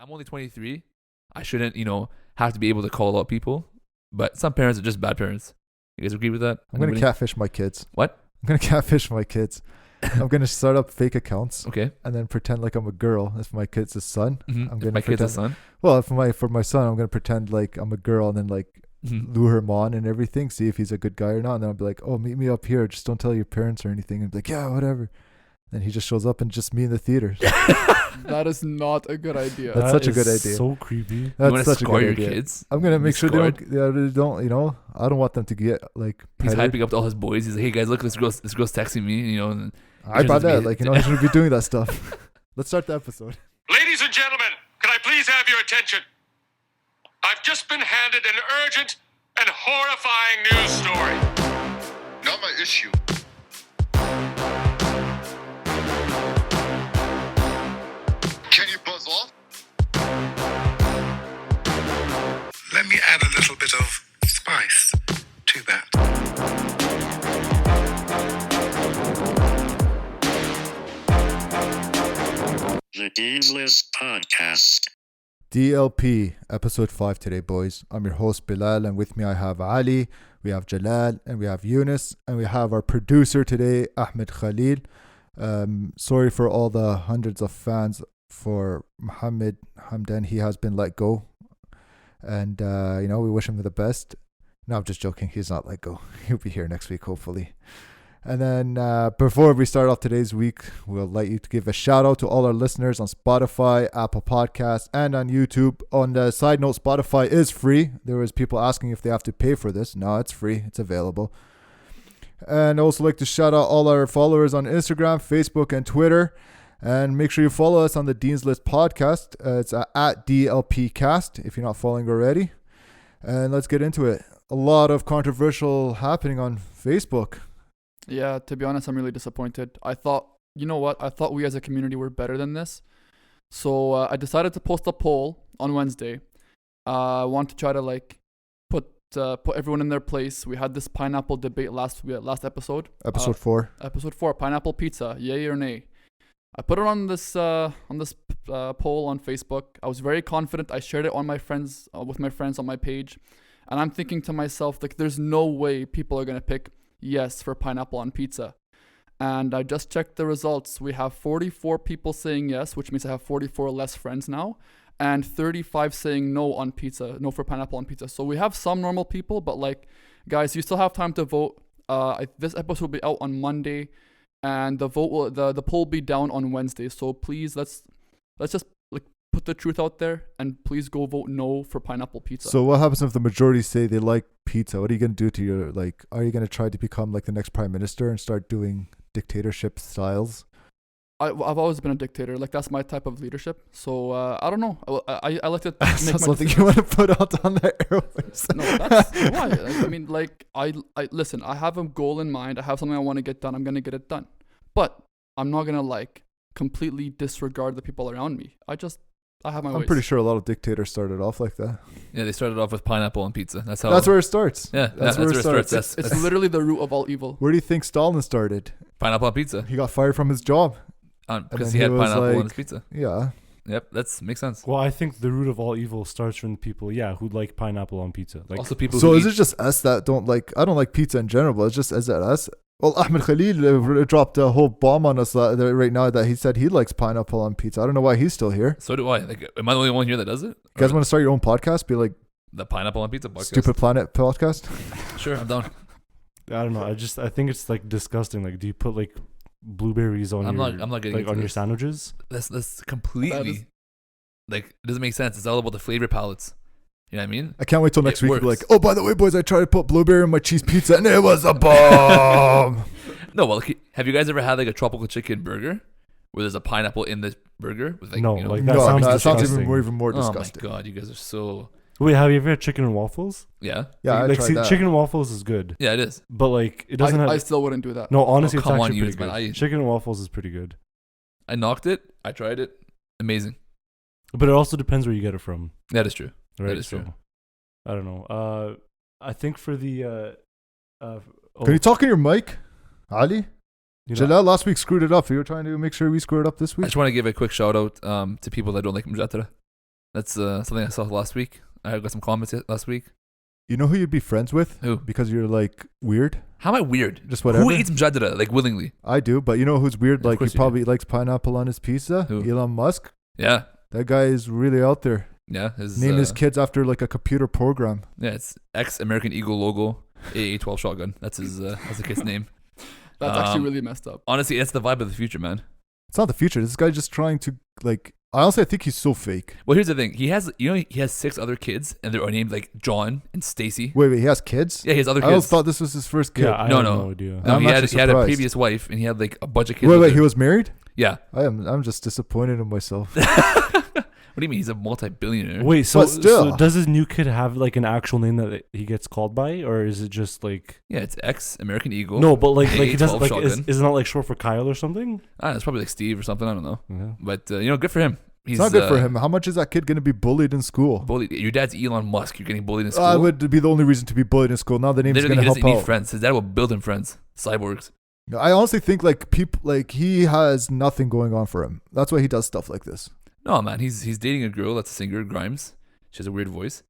I'm only 23. I shouldn't, have to be able to call out people. But some parents are just bad parents. You guys agree with that? I'm going to catfish my kids. What? I'm going to catfish my kids. I'm going to start up fake accounts. Okay. And then pretend like I'm a girl. If my kid's a son, Mm-hmm. I'm going my to kid's a pretend. son. Well, for my son, I'm going to pretend like I'm a girl and then like Mm-hmm. lure him on and everything, see if he's a good guy or not. And then I'll be like, oh, meet me up here. Just don't tell your parents or anything. And be like, yeah, whatever. Then he just shows up and just me in the theater. That is not a good idea. That's such a good idea. So creepy. You That's want to such a score good your idea. kids? I'm going to Be make sure scored? they don't, I don't want them to get like He's predated. hyping up to all his boys. He's like, hey guys, look, this girl's texting me, And I brought just be- that. Like, I shouldn't be doing that stuff. Let's start the episode. Ladies and gentlemen, can I please have your attention? I've just been handed an urgent and horrifying news story. Not my issue. Can you buzz off? Let me add a little bit of spice to that. The Dean's List Podcast. DLP episode 5 today, boys. I'm your host Bilal, and with me I have Ali, we have Jalal, and we have Yunus, and we have our producer today, Ahmed Khalil. Sorry for all the hundreds of fans for Mohammed Hamdan. He has been let go, and we wish him the best. No, I'm just joking. He's not let go. He'll be here next week, hopefully. And then before we start off today's week, we'll like you to give a shout out to all our listeners on Spotify, Apple Podcasts, and on YouTube. On the side note, Spotify is free. There was people asking if they have to pay for this. No, it's free. It's available. And I also like to shout out all our followers on Instagram, Facebook, and Twitter. And make sure you follow us on the Dean's List Podcast. It's at DLPcast if you're not following already. And let's get into it. A lot of controversial happening on Facebook. Yeah, to be honest, I'm really disappointed. I thought, I thought we as a community were better than this. So I decided to post a poll on Wednesday. I want to try to put everyone in their place. We had this pineapple debate last episode. Episode 4. Episode 4, pineapple pizza, yay or nay? I put it on this poll on Facebook. I was very confident. I shared it on my friends with my friends on my page, and I'm thinking to myself, there's no way people are gonna pick yes for pineapple on pizza. And I just checked the results. We have 44 people saying yes, which means I have 44 less friends now, and 35 saying no on pizza, no for pineapple on pizza. So we have some normal people, but guys, you still have time to vote. This episode will be out on Monday, and the poll will be down on Wednesday. So please, let's just put the truth out there, and please go vote no for pineapple pizza. So what happens if the majority say they like pizza? What are you going to do to your, are you going to try to become the next prime minister and start doing dictatorship styles? I've always been a dictator. That's my type of leadership. So I don't know. I like to That's make not my something decisions. you want to put out on the airwaves. No, that's why. I mean, I listen. I have a goal in mind. I have something I want to get done. I'm gonna get it done. But I'm not gonna completely disregard the people around me. I have my ways. I'm pretty sure a lot of dictators started off like that. Yeah, they started off with pineapple on pizza. That's where it starts. Yeah, that's where it starts. It's literally the root of all evil. Where do you think Stalin started? Pineapple on pizza. He got fired from his job. Because then he had he was pineapple on his pizza. Yeah. Yep, that makes sense. Well, I think the root of all evil starts from the people, who like pineapple on pizza. Also people So who is it just us that don't like, I don't like pizza in general, but it's just, is it us? Well, Ahmed Khalil dropped a whole bomb on us right now that he said he likes pineapple on pizza. I don't know why he's still here. So do I. Am I the only one here that does it? You guys want to start your own podcast? Be like the Pineapple on Pizza podcast. Stupid Planet podcast? Sure, I'm down. I don't know. I think it's disgusting. Do you put blueberries on I'm your not getting into on your this. sandwiches? That's completely it doesn't make sense. It's all about the flavor palettes. You know what I mean? I can't wait till next It week to be works. like, oh, by the way, boys, I tried to put blueberry on my cheese pizza and it was a bomb. No, well, have you guys ever had a tropical chicken burger where there's a pineapple in the burger? With No, you know, that No, sounds that sounds disgusting. even more oh disgusting. my god, you guys are so Wait, have you ever had chicken and waffles? yeah. Yeah, I tried that. chicken and waffles is good, Yeah, it is. but it doesn't have. I still wouldn't do that. No, honestly, Oh, it's come on, actually Eunice, pretty man. good. Chicken and waffles is pretty good, I knocked it. I tried it. Amazing. but it also depends where you get it from, That is true. right? That is true. I don't know. I think for the Can you talk in your mic, Ali? you know, Jalal last week screwed it up. You were trying to make sure we screwed it up this I week. just want to give a quick shout out to people that don't like Mjatra. That's something I saw last week. I got some comments last week. You know who you'd be friends with? Who? Because you're like weird. How am I weird? Just whatever. Who eats mjadra like willingly? I do, but you know who's weird? Of Like he course you do. probably likes pineapple on his pizza. Who? Elon Musk. Yeah, That guy is really out there. yeah. His, Named his kids after like a computer program. Yeah, it's ex American Eagle logo, AA-12 shotgun. That's the kid's name. That's actually Um, really messed up. Honestly, it's the vibe of the future, man. It's not the future. This guy's just trying to like. Honestly, I think he's so fake. Well, here's the thing. He has 6 other kids, and they're named like John and Stacy. Wait, he has kids? Yeah, he has other I always kids. thhe this was his first kid. Yeah, I No, have no. no idea. No, I'm he had actually a surprised. previous wife, and he had like a bunch of kids. Wait, with he her. was married? Yeah. I'm just disappointed in myself. What do you mean? He's a multi-billionaire. Wait, so, But still. so does his new kid have like an actual name that he gets called by, or is it just like Yeah, it's ex American Eagle. no? But like he doesn't AA-12 like shotgun. is it not like short for Kyle or something? I don't know, it's probably like Steve or something. I don't know. Yeah. But good for him. He's It's not good for him. How much is that kid going to be bullied in school? Bullied. Your dad's Elon Musk. You're getting bullied in school. I would be the only reason to be bullied in school. Now the name's Literally, going he to doesn't help need out. friends. His dad will build him friends. Cyborgs. I honestly think like people like he has nothing going on for him. That's why he does stuff like this. No, man. He's dating a girl that's a singer, Grimes. She has a weird voice.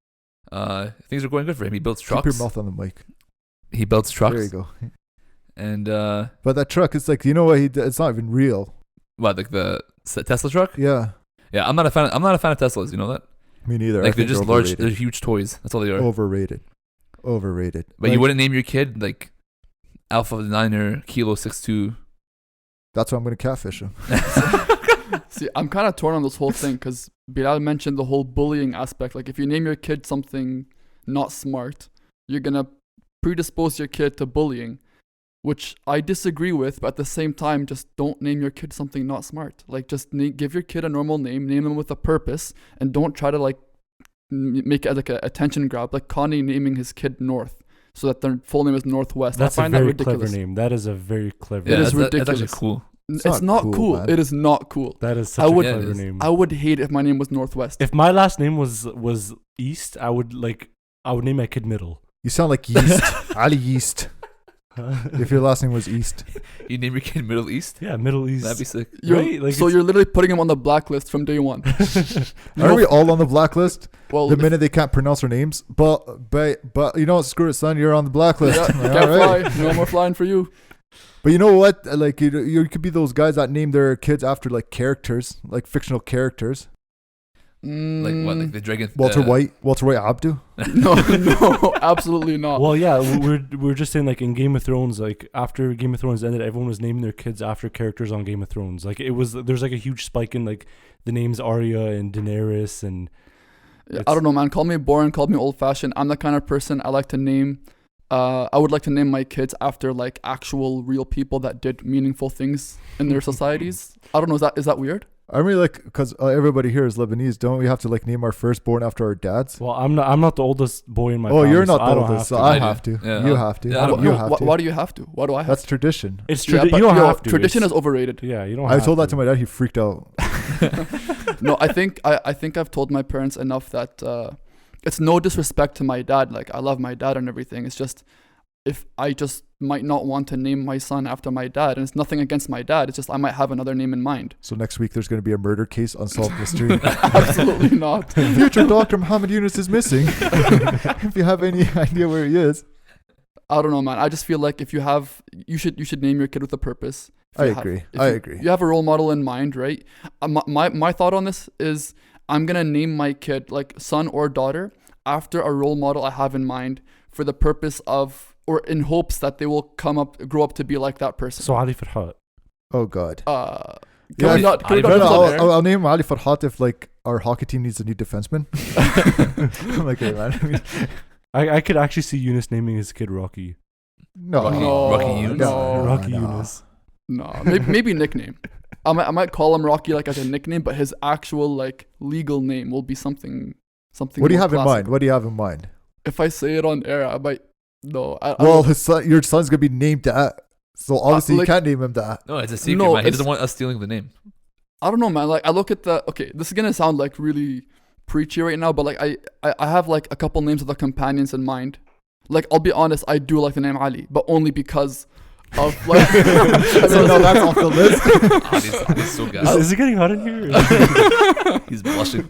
Things are going good for him. He builds trucks. Keep your mouth on the mic. He builds trucks. There you go. And But that truck, it's like, you know what? It's not even real. what, like the Tesla truck? Yeah, Yeah, I'm not a fan. I'm not a fan of Teslas. You know that? me neither. I Like they're think just large. overrated. They're huge toys. That's all they are. Overrated. But you wouldn't name your kid like Alpha 9 or Kilo 62. That's why I'm going to catfish him. See, I'm kind of torn on this whole thing because Bilal mentioned the whole bullying aspect. Like, if you name your kid something not smart, you're gonna predispose your kid to bullying, which I disagree with. But at the same time, just don't name your kid something not smart. Like, just give your kid a normal name them with a purpose, and don't try to like make it like a attention grab. Like Connie naming his kid North, so that their full name is Northwest. That's I a find that very ridiculous. clever name. That is a very clever. It name. is That's ridiculous. actually cool. It's not cool. man. It is not cool. That is such I a would- Yeah, it clever is. name. I would hate if my name was Northwest. If my last name was East, I would name my kid Middle. You sound like Yeast. Ali Yeast. If your last name was East. You name your kid Middle East? Yeah, Middle East. That'd be sick. Right? Like So it's- you're literally putting him on the blacklist from day one. Are we all on the blacklist? Well, The minute they can't pronounce our names? But you know what? Screw it, son. You're on the blacklist. yeah, All can't right. fly. No more flying for you. But you know what? Like you could be those guys that name their kids after like characters, like fictional characters. Like what? Like the dragon. Walter White Abdu. No, absolutely not. well, yeah, we're just saying like in Game of Thrones, like after Game of Thrones ended, everyone was naming their kids after characters on Game of Thrones. Like there's like a huge spike in like the names Arya and Daenerys and. I don't know, man. Call me boring. Call me old-fashioned. I'm the kind of person I like to name. I would like to name my kids after like actual real people that did meaningful things in their societies. I don't know. Is that weird? I mean, like, because everybody here is Lebanese. Don't we have to like name our firstborn after our dads? Well, I'm not the oldest boy in my. Oh, family, you're so not I the don't oldest, so have I I do. have to. Yeah, You I- have to. yeah, I don't You know. have to. Why do you have to? Why do I have That's to? tradition. It's Yeah, tradi- but you don't yo, have to. Tradition It's- is overrated. Yeah, you don't. I have told that to my dad. He freaked out. No, I think I've told my parents enough that it's no disrespect to my dad. Like, I love my dad and everything. It's just if I just might not want to name my son after my dad, and it's nothing against my dad. It's just I might have another name in mind. So next week there's going to be a murder case, unsolved mystery. Absolutely not. Future Dr. Muhammad Yunus is missing. If you have any idea where he is. I don't know, man. I just feel like if you have, you should name your kid with a purpose. If I you have- agree. if I you- agree. You have a role model in mind, right? My thought on this is I'm gonna name my kid, like son or daughter, after a role model I have in mind for the purpose of, or in hopes that they will grow up to be like that person. So Ali Farhat. Oh, God. Can Yeah, we not? Can we I not don't do know. that? I'll name Ali Farhat if like our hockey team needs a new defenseman. I'm like, hey, man. I mean, I could actually see Eunice naming his kid Rocky. no. Rocky Yunus? No. Rocky Eunice. No, maybe nickname. I might call him Rocky like as a nickname, but his actual like legal name will be something. What do you more have in classic. mind? What do you have in mind? If I say it on air, I might. No, I Well, don't- your son's going to be named that. So obviously like- you can't name him that. No, it's a secret, No, man. He it's- doesn't want us stealing the name. I don't know, man. Like, I look at the. Okay, this is gonna sound like really preachy right now, but like I have like a couple names of the companions in mind. Like, I'll be honest, I do like the name Ali, but only because of like. So no, that's off the list. Ali's so gassed. Is it getting hot in here? He's blushing.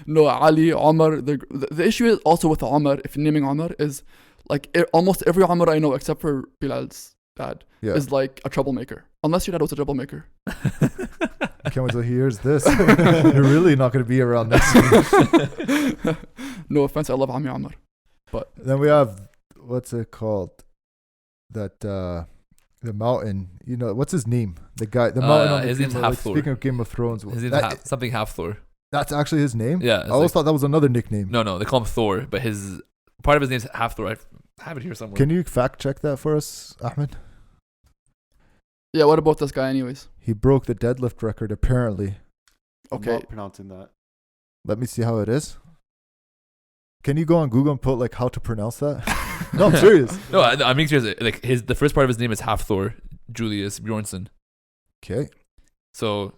No, Ali, Omar. The issue is also with Omar. If you're naming Omar, is like almost every Omar I know except for Bilal's dad Yeah. is like a troublemaker. Unless your dad was a troublemaker. I can't wait till he hears this. You're really not going to be around next week. No offense, I love Ami Omar. Then we have, what's it called? That the mountain. You know, what's his name? The guy, the mountain. On the his name's Game of- Half Thor. Speaking of Game of Thrones, His name's that- something half Thor. that's actually his name. Yeah. I it's always like- thought that was another nickname. no, they call him Thor, but his part of his name's half Thor. I have it here somewhere. Can you fact check that for us, Ahmed? Yeah, what about this guy, anyways? He broke the deadlift record apparently. I'm Okay. not pronouncing that. Let me see how it is. Can you go on Google and put like how to pronounce that? No, I'm serious. No, I'm being serious. Like the first part of his name is half Thor, Julius Bjornsson. Okay. So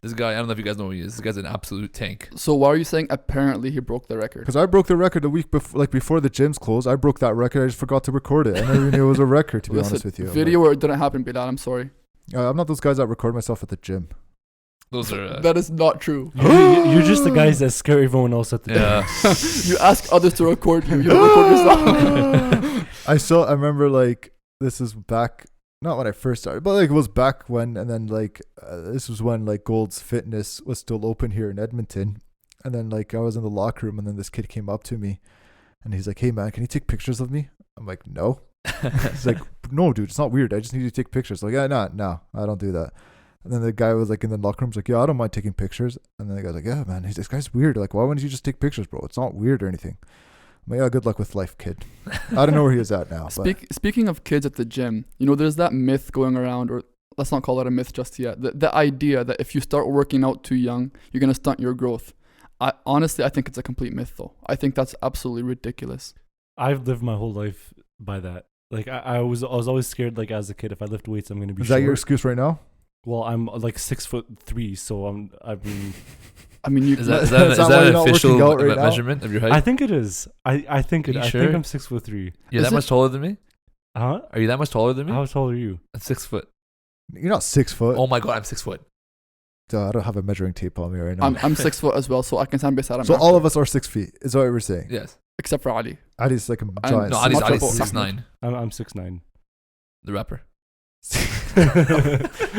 this guy, I don't know if you guys know who he is. This guy's an absolute tank. So why are you saying apparently he broke the record? Because I broke the record the week before, like before the gyms closed. I broke that record. I just forgot to record it. I never even knew it was a record, to be Listen, honest with you. I'm video where it didn't happen, Bilal. I'm sorry. like, I'm not those guys that record myself at the gym. Those are That is not true. You're just the guys that scare everyone else at the yeah. You ask others to record you. You don't record yourself. I remember like this is back, not when I first started, but like it was back when, and then like this was when like Gold's Fitness was still open here in Edmonton, and then like I was in the locker room, and then this kid came up to me, and he's like, "Hey man, can you take pictures of me?" I'm like, "No." He's like, "No, dude, it's not weird. I just need you to take pictures." Like, "Yeah, no, I don't do that." And then the guy was like in the locker room, was like, "Yeah, I don't mind taking pictures." And then the guy's like, "Yeah, man, this guy's weird. Like, why wouldn't you just take pictures, bro? It's not weird or anything." I'm like, "Yeah, good luck with life, kid." I don't know where he is at now. But Speaking of kids at the gym, you know, there's that myth going around, or let's not call it a myth just yet. The idea that if you start working out too young, you're gonna stunt your growth. I think it's a complete myth, though. I think that's absolutely ridiculous. I've lived my whole life by that. Like I was always scared. Like as a kid, if I lift weights, I'm gonna be. is that your short. excuse right now? Well, I'm like 6'3", so I mean, I mean, you. Is that Is that why an you're not official working out right now? measurement of your height? I think it is. I think it. Are you I sure? think I'm 6'3". You're Is that it- much taller than me? Huh? Are you that much taller than me? How tall are you? I'm 6 foot. You're not 6 foot. Oh my god, I'm 6 foot. I don't have a measuring tape on me right now. I'm 6 foot as well, so I can stand beside him. So after, all of us are 6 feet. Is that what we're saying? Yes. except for Ali. Ali's like a giant. No, Ali's- Ali's, much Ali's above. 6'9", I'm 6'9". the rapper.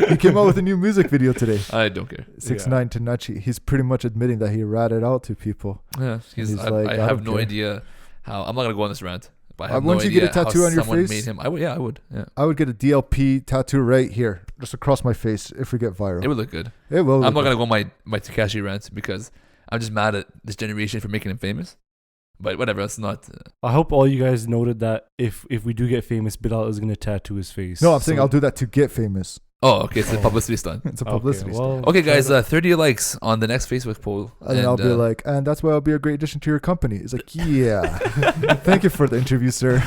He came out with a new music video today. I don't care. 6'9" Tanachi. He's pretty much admitting that he ratted out to people. Yeah, He's I like, have I don't no care. idea how. I'm not gonna go on this rant. But I have no Once you get a idea how tattoo on your someone face- made him. I would. Yeah, I would. Yeah, I would get a DLP tattoo right here, just across my face, if we get viral. it would look good. It will. I'm not look gonna go on my Takashi rant because I'm just mad at this generation for making him famous. But whatever, that's not. I hope all you guys noted that if we do get famous, Bilal is gonna tattoo his face. good. No, I'm saying So- I'll do that to get famous. Oh, okay, it's a Oh. publicity stunt. It's a publicity stunt. well, Okay, guys, shout out. 30 likes on the next Facebook poll. And then I'll be like, and that's why I'll be a great addition to your company. It's like, yeah. Thank you for the interview, sir.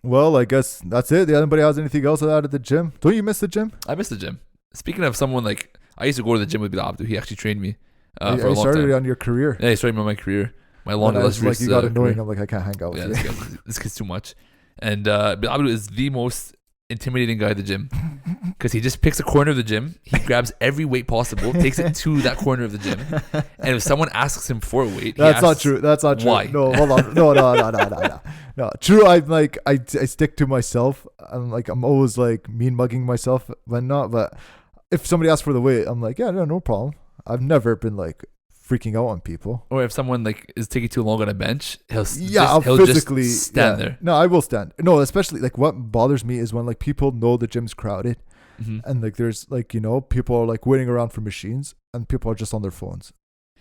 Well, I guess that's it. Did anybody has anything else out at the gym? Don't you miss the gym? I miss the gym. Speaking of someone like, I used to go to the gym with Bilal Abdu. He actually trained me for a I long started time. on your career. Yeah, he started me on my career. My And long I was like, illustrious you got annoying. career. I'm like, I can't hang out with Yeah, you. this kid's too much. And Bilal Abdu is the most intimidating guy at the gym because he just picks a corner of the gym. He grabs every weight possible, takes it to that corner of the gym. And if someone asks him for a weight, That's he not asks, true. That's not true. why? No, hold on. No. True. I'm like, I stick to myself. I'm always like mean mugging myself when not. But if somebody asks for the weight, I'm like, yeah, no problem. I've never been like freaking out on people. Or if someone like is taking too long on a bench, he'll I'll he'll physically just stand yeah. there. No, I will stand. No, especially like what bothers me is when like people know the gym's crowded Mhm. and like there's like, you know, people are like waiting around for machines and people are just on their phones.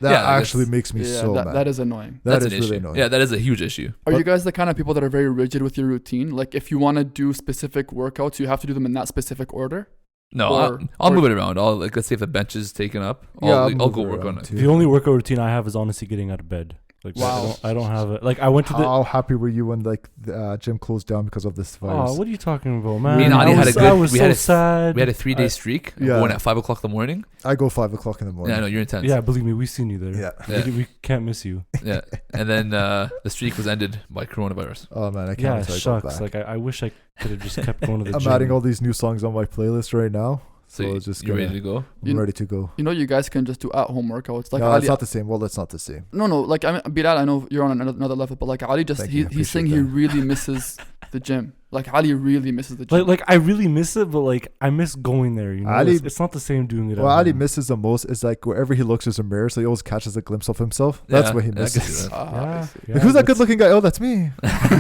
That Yeah, that's- actually makes me so mad. that is annoying. That's That an is really issue. annoying. Yeah, that is a huge issue. Are But- you guys the kind of people that are very rigid with your routine? Like, if you want to do specific workouts, you have to do them in that specific order? No, Or- I'll or- move it around. Let's say if the bench is taken up, Yeah, I'll go move work on around it. too. The only workout routine I have is honestly getting out of bed. Like Wow. I don't have it. Like I went to the. How happy were you when like the gym closed down because of this virus? Oh, what are you talking about, man? Me and Ali had a I good- was we so had a- sad. We had a 3-day streak Yeah. going at 5:00 in the morning. I go 5 o'clock in the morning. Yeah, I know you're intense. Yeah, believe me, we've seen you there. Yeah. Yeah. We can't miss you. Yeah. And then the streak was ended by coronavirus. Oh man, I can't Yeah, wait till I go shucks. back. Like I wish I could have just kept going to the I'm gym. adding all these new songs on my playlist right now. So, So it's just you're ready gonna- to go? I'm You- ready to go. You know, you guys can just do at-home workouts. Like no, Ali, it's not the same. Well, it's not the same. no, like I mean, Bilal, I know you're on another level, but like Ali, just Thank you, I he's saying he appreciate that. really misses the gym. Like Ali really misses the gym. Like I really miss it, but like I miss going there. You know, Ali- it's not the same doing it. What at Ali home. misses the most is like wherever he looks, there's a mirror, so he always catches a glimpse of himself. That's Yeah, what he yeah, I can see misses. that. Ah, Yeah, Like, who's that that's- good-looking guy? Oh, that's me.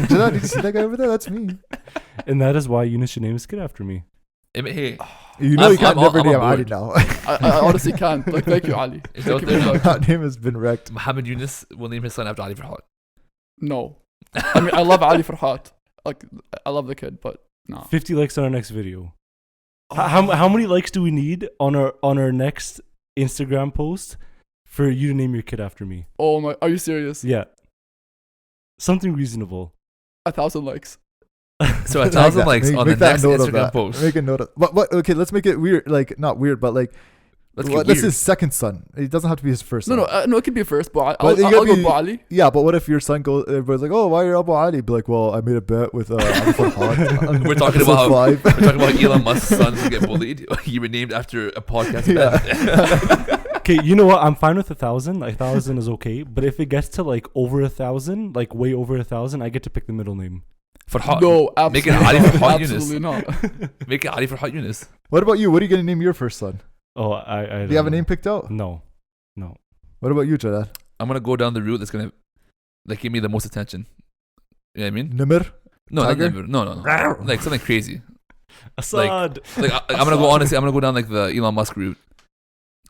Jalal, did you see that guy over there? That's me. And that is why Eunice should name his kid after me. Hey, You know I'm- you can't I'm never on name board. Ali now. I honestly can't. Like, thank you, Ali. It's Thank out you there very now. much. That name has been wrecked. Mohammed Yunus will name his son after Ali Farhat. No, I mean I love Ali Farhat. Like I love the kid, but no. 50 likes on our next video. How many likes do we need on our next Instagram post for you to name your kid after me? Oh my, are you serious? Yeah, something reasonable. 1,000 likes. So a Like 1,000 that. likes Make- on make the that next note of Instagram that. post. Make a note of. But okay, let's make it weird. Like not weird, but like Let's what, get that's weird. his second son. It doesn't have to be his first son. No, it could be first, but But you I'll gotta go be- with Ali. Yeah, but what if your son goes? Everybody's like, "Oh, why are you Abu Ali?" Be like, "Well, I made a bet with Ali Farhat on We're talking episode about how- 5. We're talking about Elon Musk's sons who get bullied. You were named after a podcast. Yeah. Okay, you know what? I'm fine with 1,000. Like 1,000 is okay, but if it gets to like over 1,000, like way over 1,000, I get to pick the middle name. Farhat. No, Make absolutely it Ali not. Farhat Yunus. Absolutely not. Make it Ali Farhat Yunus. What about you? What are you gonna name your first son? Oh, I Do you have a name picked out? No. What about you, Jalal? I'm gonna go down the route that's gonna like give me the most attention. You know what I mean? Nimr? No, not Tiger? never. No. Like something crazy. Assad. Like I'm gonna go honestly. I'm gonna go down like the Elon Musk route.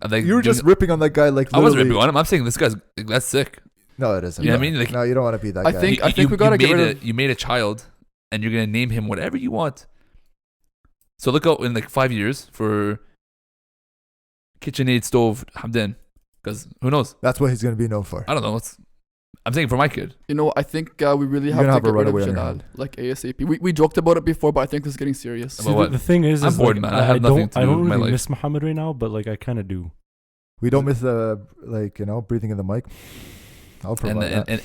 And, like, You were just ripping on that guy like I wasn't literally- ripping on him. I'm saying this guy's like, that's sick. No, it isn't. You know what I No. mean? Like- no, you don't want to be that I guy. think we gotta get rid of. You made a child, and you're gonna name him whatever you want. So look out in like 5 years for KitchenAid stove Hamdan, because who knows? That's what he's gonna be known for. I don't know. I'm saying for my kid. You know, I think we really You're have gonna to have a get rid of runaway on your Jalal, hand. like ASAP. We joked about it before, but I think this is getting serious. About See, what? the thing is, I'm bored, like, man. I have nothing to I do don't with my really life. miss Muhammad right now, but like I kind of do. We don't miss the breathing in the mic. I'll provide that.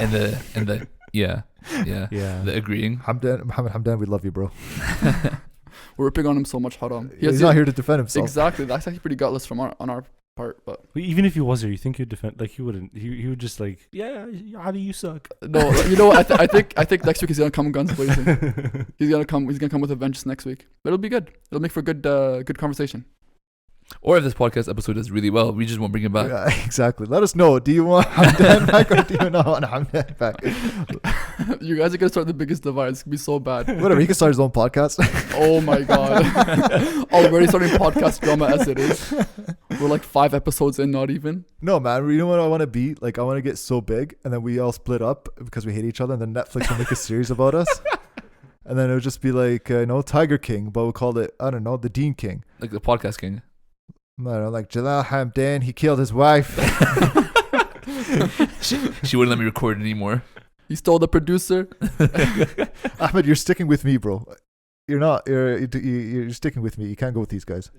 And the yeah Yeah. the agreeing. Muhammad Hamdan, we love you, bro. We're ripping on him so much. Haram. He's not here to defend himself. Exactly. That's actually pretty gutless on our part. But But even if he was here, you think he'd defend? Like he wouldn't. He would just like, yeah, Ali, you suck. no, you know what? I think next week he's gonna come guns blazing. He's gonna come with a vengeance next week. But it'll be good. It'll make for good conversation. Or if this podcast episode does really well, we just won't bring him back. Yeah, exactly. Let us know. Do you want Hamdan back or do you not want Hamdan back? You guys are gonna start the biggest divide. It's gonna be so bad. Whatever. He can start his own podcast. Oh my god. Already starting podcast drama as it is. We're like 5 episodes in, not even. No, man. You know what I want to be? Like, I want to get so big, and then we all split up because we hate each other, and then Netflix will make a series about us. And then it would just be like, Tiger King, but we'll call it, I don't know, the Dean King. Like the podcast king. I don't know, like Jalal Hamdan, he killed his wife. She wouldn't let me record anymore. You stole the producer. Ahmed, you're sticking with me, bro. You're not. You're sticking with me. You can't go with these guys.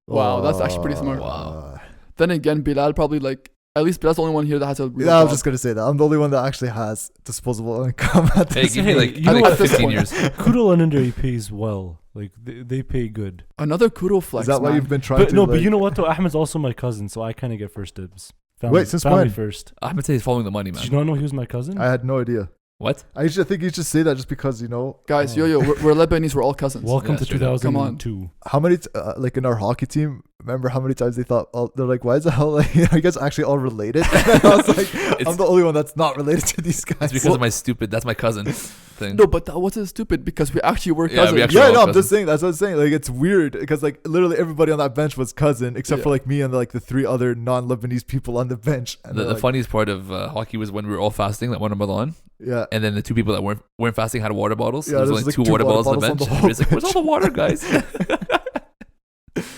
Wow, that's actually pretty smart. Wow. Then again, Bilal probably at least Bilal's the only one here that has a real Yeah, I was job. just gonna say that. I'm the only one that actually has disposable income. At Hey, this give me Hey, like, you know like what? 15 At years. Kudal and Under, he pays well. Like they pay good. Another kudo flex. Is that why man. you've been trying But to? no, like, but you know what though? Ahmed's also my cousin, so I kind of get first dibs. Family, Wait, since family when? first. Ahmed said he's following the money, Did man. you not know he was my cousin? I had no idea. What? I think you just say that just because Guys, Oh. we're Lebanese. We're all cousins. Welcome Yeah, to straight up. Come on. 2002. how many like in our hockey team. Remember how many times they thought they're like, why is the hell like are you guys actually all related? And I was like, I'm the only one that's not related to these guys. It's because of my stupid. That's my cousin thing. No, but that wasn't stupid because we actually were Yeah, cousins. we actually- Yeah, all no, I'm cousins. just saying. That's what I'm saying. Like, it's weird because like literally everybody on that bench was cousin except for Yeah. like me and like the 3 other non-Lebanese people on the bench. And The they're like, funniest part of hockey was when we were all fasting, like one Ramadan, yeah. and then the 2 people that weren't fasting had water bottles. Yeah, There's there's only like 2 two water water bottles on the bottles on bench. the whole Everybody's like, "Where's all the water, guys?"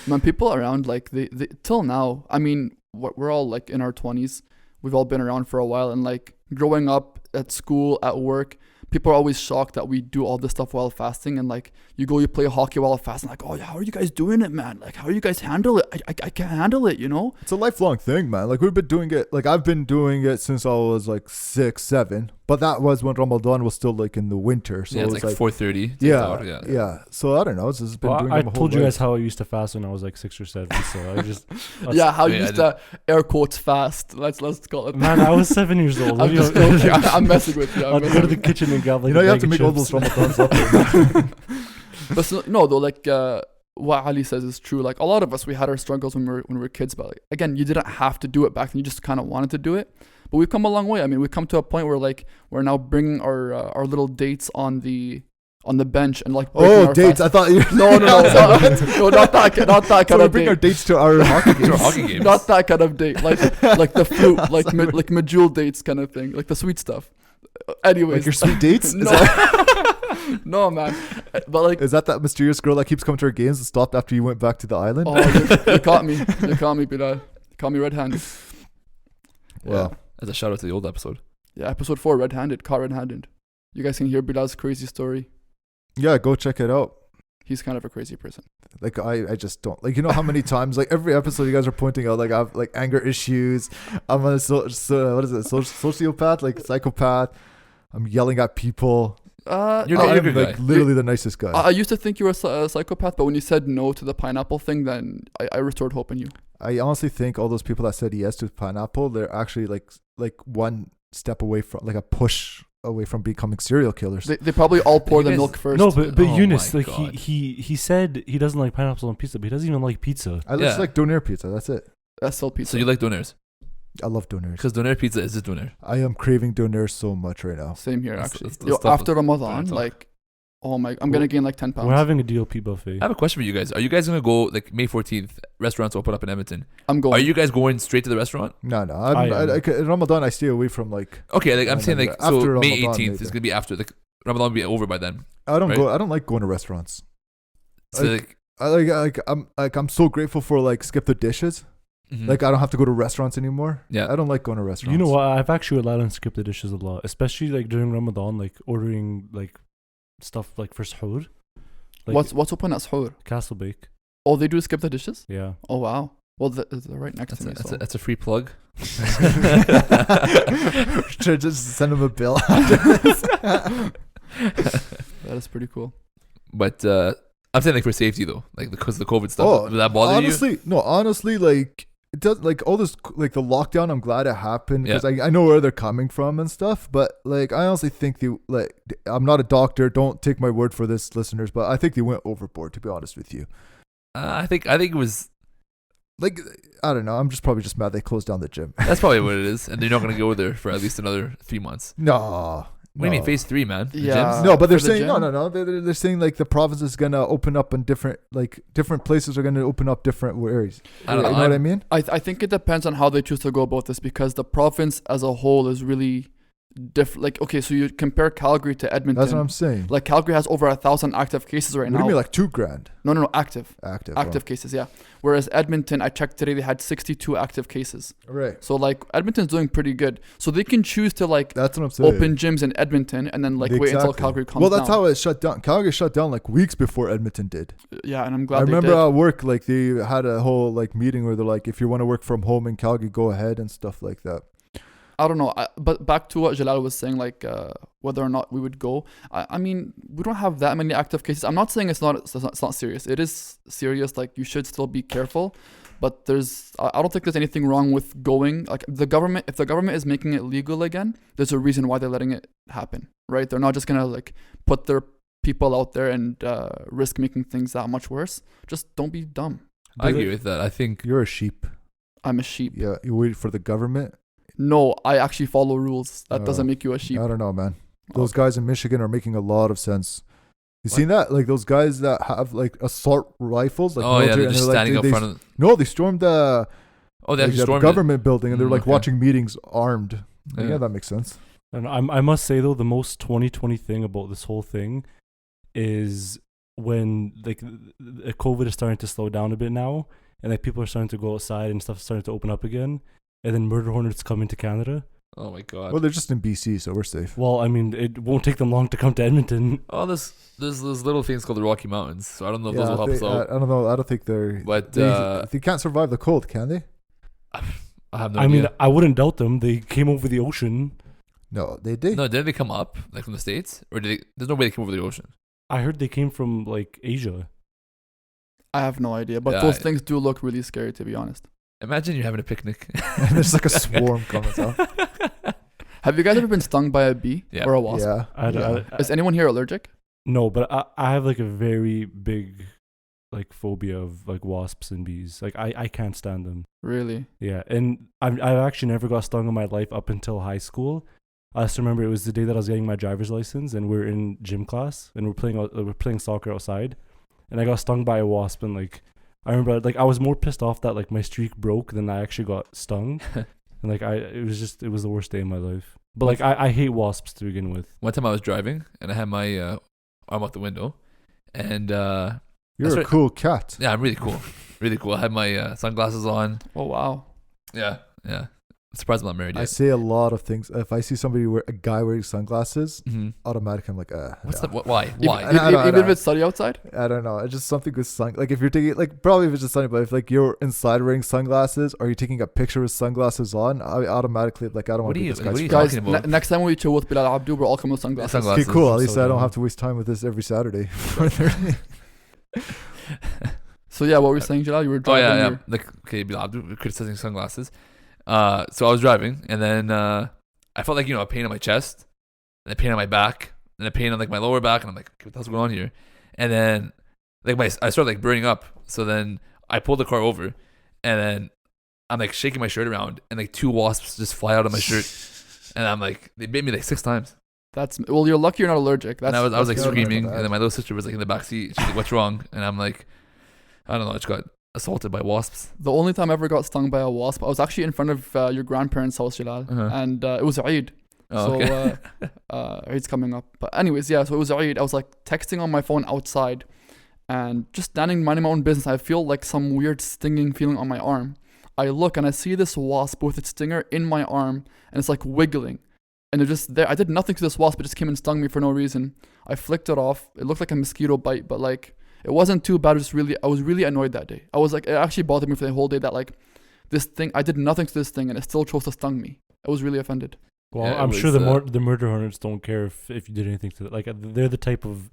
Man, people around like they till now. I mean, we're all like in our 20s. we've all been around for a while, and like growing up at school, at work, people are always shocked that we do all this stuff while fasting. And like you play hockey while fasting, like, oh, how are you guys doing it, man? Like, how do you guys handle it? I can't handle it, you know? It's a lifelong thing, man. Like we've been doing it. Like I've been doing it since I was like 6, 7. But that was when Ramadan was still like in the winter. So yeah, it it's was like 4:30. yeah. So I don't know. It's just been doing I it my whole told you life. guys how I used to fast when I was like 6 or 7. So I just Yeah, how you Yeah, used to air quotes fast. Let's call it. man, I was 7 years old. I'm just joking. I'm messing with you. I'd go to the kitchen and grab like You know, a you have bag to of make all chips. those Ramadans up there, man. But no, though, like what Ali says is true. Like a lot of us, we had our struggles when we were kids, but like, again, you didn't have to do it back then. You just kind of wanted to do it. But we've come a long way. I mean, we've come to a point where like we're now bringing our little dates on the bench and like breaking Oh, our dates. I fast. thought you. No, not that So kind we of bring our date. dates to our hockey To our games. hockey games. Not that kind of date. Like the fruit, like like Majul dates kind of thing, like the sweet stuff. Anyways, Like your sweet dates? no, no, man. But like, Is that mysterious girl that keeps coming to our games and stopped after you went back to the island? oh, you caught me. You caught me, Bilal. You caught me red-handed. Wow. As a shout out to the old episode. Yeah, episode 4, red-handed, caught red-handed. You guys can hear Bilal's crazy story. Yeah, go check it out. He's kind of a crazy person. Like I just don't like, you know how many times like every episode you guys are pointing out like I have like anger issues. I'm a what is it, sociopath, like psychopath. I'm yelling at people. You're I'm a good like guy. literally the nicest guy. I used to think you were a psychopath, but when you said no to the pineapple thing, then I restored hope in you. I honestly think all those people that said yes to pineapple, they're actually like one step away from like a push away from becoming serial killers. They probably all pour the guys- milk first. No, but Oh Eunice, my like God. he said he doesn't like pineapples on pizza, but he doesn't even like pizza. I just Yeah. like doner pizza. That's it. That's still pizza. So you like doners? I love doners. Because doner pizza is just doner. I am craving doners so much right now. Same here, Let's- actually. let's Yo, talk- after Ramadan, talk. like, oh my, I'm gonna gain like 10 pounds. We're having a DLP buffet. I have a question for you guys. Are you guys gonna go like May 14th? Restaurants open up in Edmonton. I'm going. Are you guys going straight to the restaurant? No. I am. In Ramadan, I stay away from like. Okay, like I'm No, saying, no, like after so May Ramadan, 18th maybe. is gonna be after like Ramadan will be over by then. I don't Right. go. I don't like going to restaurants. So Like, I'm so grateful for like skip the dishes. mhm. Like I don't have to go to restaurants anymore. Yeah. I don't like going to restaurants. You know what? I've actually allowed and skip the dishes a lot, especially like during Ramadan, like ordering like stuff like for suhoor. Like what's open at Suhoor? Castle Bake. Oh, they do skip the dishes? Yeah. Oh, wow. Well, they're right next that's to a, me. that's, So. a, that's a free plug. Should just send him a bill. That is pretty cool. But I'm saying like for safety though, like because of the COVID stuff. Oh, Does that bother you? honestly, like it does. Like all this, like the lockdown. I'm glad it happened because I know where they're coming from and stuff. But like, I honestly think I'm not a doctor. Don't take my word for this, listeners. But I think they went overboard. To be honest with you, I think it was. like I don't know. I'm probably just mad they closed down the gym. That's probably what it is, and they're not gonna go there for at least another 3 months. No. What do you mean phase 3, man? The Yeah. gyms? No, but they're for the saying gym? no. They're saying like the province is gonna open up in different places are gonna open up different areas. I don't know. You know what I mean? I think it depends on how they choose to go about this because the province as a whole is really different. Like, okay, so you compare Calgary to Edmonton. That's what I'm saying. Like, Calgary has over 1,000 active cases right What now. do you mean, like $2,000 No, active. active? Cases, yeah. Whereas Edmonton, I checked today, they had 62 active cases. Right. So, like, Edmonton's doing pretty good. So they can choose to, like, That's what I'm saying. open gyms in Edmonton and then, like, wait until Exactly. Calgary comes Well, that's down. how it shut down. Calgary shut down like weeks before Edmonton did. Yeah, and I'm glad I they remember did. at work, like they had a whole like meeting where they're like, if you want to work from home in Calgary, go ahead and stuff like that. I don't know. But back to what Jalal was saying, like whether or not we would go. I mean, we don't have that many active cases. I'm not saying it's not serious. It is serious. Like you should still be careful. But I don't think there's anything wrong with going. Like if the government is making it legal again, there's a reason why they're letting it happen, right? They're not just gonna like put their people out there and risk making things that much worse. Just don't be dumb. I agree with that. I think You're a sheep. I'm a sheep. Yeah, you wait for the government. No, I actually follow rules. That Oh. doesn't make you a sheep. I don't know, man. Those guys in Michigan are making a lot of sense. You seen that? Like those guys that have like assault rifles. Like oh yeah, military, they're and just like, standing up they, front of. No, they stormed the Oh, they like, actually the stormed it. government building, and they're like Okay. watching meetings armed. Like, Yeah. yeah, that makes sense. And I must say though, the most 2020 thing about this whole thing is when like the COVID is starting to slow down a bit now, and like people are starting to go outside and stuff is starting to open up again. and then murder hornets come into Canada. Oh my god. Well, they're just in BC, so we're safe. Well, I mean, it won't take them long to come to Edmonton. Oh, there's those little things called the Rocky Mountains. So I don't know if those will help us out. I don't know. I don't think they're. But they can't survive the cold, can they? I have no I idea. mean, I wouldn't doubt them. They came over the ocean. No, they did. No, didn't they come up like from the States, or did they? There's no way they came over the ocean. I heard they came from like Asia. I have no idea, but Yeah, those things do look really scary, to be honest. Imagine you're having a picnic. And there's like a swarm coming out. Have you guys ever been stung by a bee Yeah. or a wasp? Yeah. I- Is anyone here allergic? No, but I have like a very big like phobia of like wasps and bees. Like I can't stand them. Really? Yeah, and I've actually never got stung in my life up until high school. I just remember it was the day that I was getting my driver's license, and we're in gym class, and we're playing soccer outside, and I got stung by a wasp, and like I remember like I was more pissed off that like my streak broke than I actually got stung, and like it was the worst day of my life. But like I hate wasps to begin with. One time I was driving and I had my arm out the window, and You're a cool cat. yeah, I'm really cool, really cool. I had my sunglasses on. Oh, wow. Yeah. I'm surprised I'm not married I yet. say a lot of things. If I see a guy wearing sunglasses, Mm-hmm. automatically I'm like, What's yeah. the why? Even, Why? I know, I even know. if it's sunny outside? I don't know. It's just something with like if you're taking like probably if it's just sunny, but if like you're inside wearing sunglasses or you're taking a picture with sunglasses on, I automatically like I don't want What to are be you- this what guy's are you friend. Guys, talking about? next time we chill with Bilal Abdu, we're all coming with sunglasses. Sunglasses. Okay, cool. At I'm least so I don't down. have to waste time with this every Saturday. So yeah, what were you saying, Jalal? You were Oh driving. yeah. your- Like okay, Bilal, we're criticizing sunglasses. So I was driving, and then I felt like a pain on my chest, and a pain on my back, and a pain on like my lower back, and I'm like, okay, what the hell's going on here? And then like I started like burning up. So then I pulled the car over, and then I'm like shaking my shirt around, and like 2 wasps just fly out of my shirt, and I'm like, they bit me like 6 times. Well, you're lucky you're not allergic. That's, And I was like that's good. screaming, Not bad. and then my little sister was like in the back seat. She's like, "What's wrong?" And I'm like, "I don't know. I just got assaulted by wasps." the only time I ever got stung by a wasp, I was actually in front of your grandparents' house, Jalal, Uh-huh. and it was Eid. Oh, So okay. Eid's coming up. But anyways, yeah, so it was Eid. I was like texting on my phone outside and just standing minding my own business. I feel like some weird stinging feeling on my arm. I look and I see this wasp with its stinger in my arm, and it's like wiggling. And it just there. I did nothing to this wasp. It just came and stung me for no reason. I flicked it off. It looked like a mosquito bite, but like it wasn't too bad. I was really annoyed that day. I was like, it actually bothered me for the whole day that like this thing, I did nothing to this thing and it still chose to stung me. I was really offended. Well, Yeah, it I'm sure was, the murder hornets don't care if you did anything to it. Like they're the type of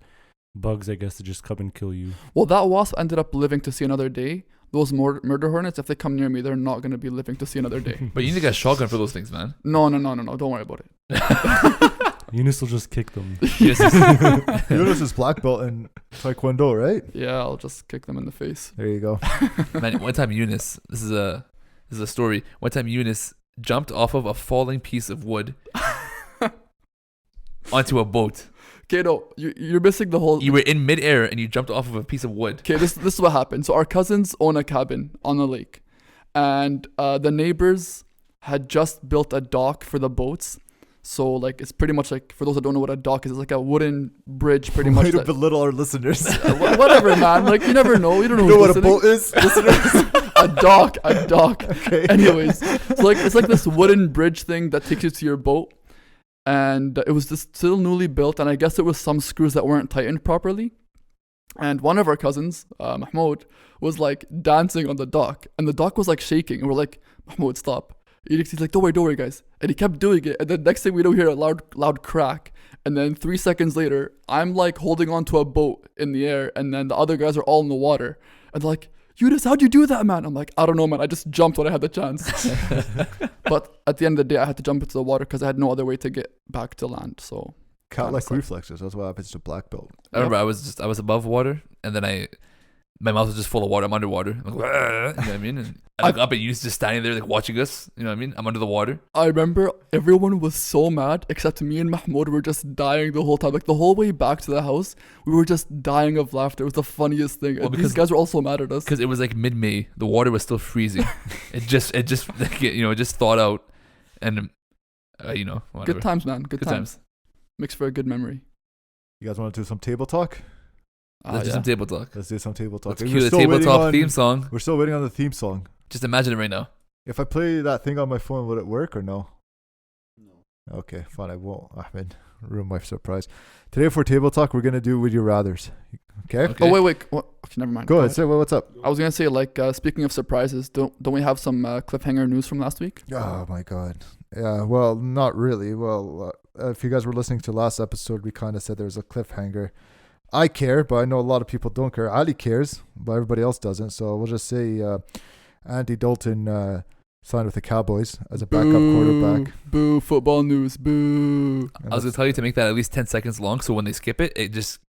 bugs, I guess, that just come and kill you. Well, that wasp ended up living to see another day. Those murder hornets, if they come near me, they're not going to be living to see another day. But you need to get a shotgun for those things, man. No. Don't worry about it. Eunice will just kick them. Yunus is black belt in Taekwondo, right? Yeah, I'll just kick them in the face. There you go. Man, one time Eunice, this is a story. One time Eunice jumped off of a falling piece of wood onto a boat. Okay, no, you're missing the whole. You were in midair and you jumped off of a piece of wood. Okay, this is what happened. So our cousins own a cabin on the lake, and the neighbors had just built a dock for the boats. So like it's pretty much like, for those that don't know what a dock is, it's like a wooden bridge, pretty much. Way to that- belittle our listeners. Whatever, man. Like you never know. You don't know. You know who's what a boat is, listeners? a dock. Okay. Anyways, so like it's like this wooden bridge thing that takes you to your boat, and it was just still newly built, and I guess it was some screws that weren't tightened properly. And one of our cousins, Mahmoud, was like dancing on the dock, and the dock was like shaking, and we're like, Mahmoud, stop. He's like, don't worry, guys. And he kept doing it, and then next thing we know, we hear a loud crack, and then 3 seconds later, I'm like holding onto a boat in the air, and then the other guys are all in the water, and they're like, Eunice, how'd you do that, man? I'm like, I don't know, man. I just jumped when I had the chance. But at the end of the day, I had to jump into the water because I had no other way to get back to land. So Cat-like Kinda reflexes. That's what happens to black belt. I remember I was above water, and then my mouth was just full of water. I'm underwater. I'm like, "Wah," you know what I mean? And I look up and Eunice just standing there like watching us. You know what I mean? I'm under the water. I remember everyone was so mad except me and Mahmoud were just dying the whole time. Like the whole way back to the house, we were just dying of laughter. It was the funniest thing. Well, And these because- guys were also mad at us. Because it was like mid-May, the water was still freezing. it just like, it just thawed out, and whatever. Good times, man. Good, Good times. Makes for a good memory. You guys want to do some table talk? Let's do Yeah. some table talk. Let's do some table talk. Let's We're cue the still table waiting talk on- theme song. We're still waiting on the theme song. Just imagine it right now. If I play that thing on my phone, would it work or no? No. Okay, fine. I won't. Ahmed, ruin my surprise. Today for Table Talk, we're gonna do Would You Rather's. Okay. Okay. Oh wait. What? Okay, never mind. Go ahead. Say what's up. I was gonna say like speaking of surprises, don't we have some cliffhanger news from last week? Oh my god. Yeah. Well, not really. Well, if you guys were listening to last episode, we kind of said there was a cliffhanger. I care, but I know a lot of people don't care. Ali cares, but everybody else doesn't. So we'll just say Andy Dalton signed with the Cowboys as a backup quarterback. Boo! Football news. Boo! I was gonna tell you to make that at least 10 seconds long, so when they skip it, it just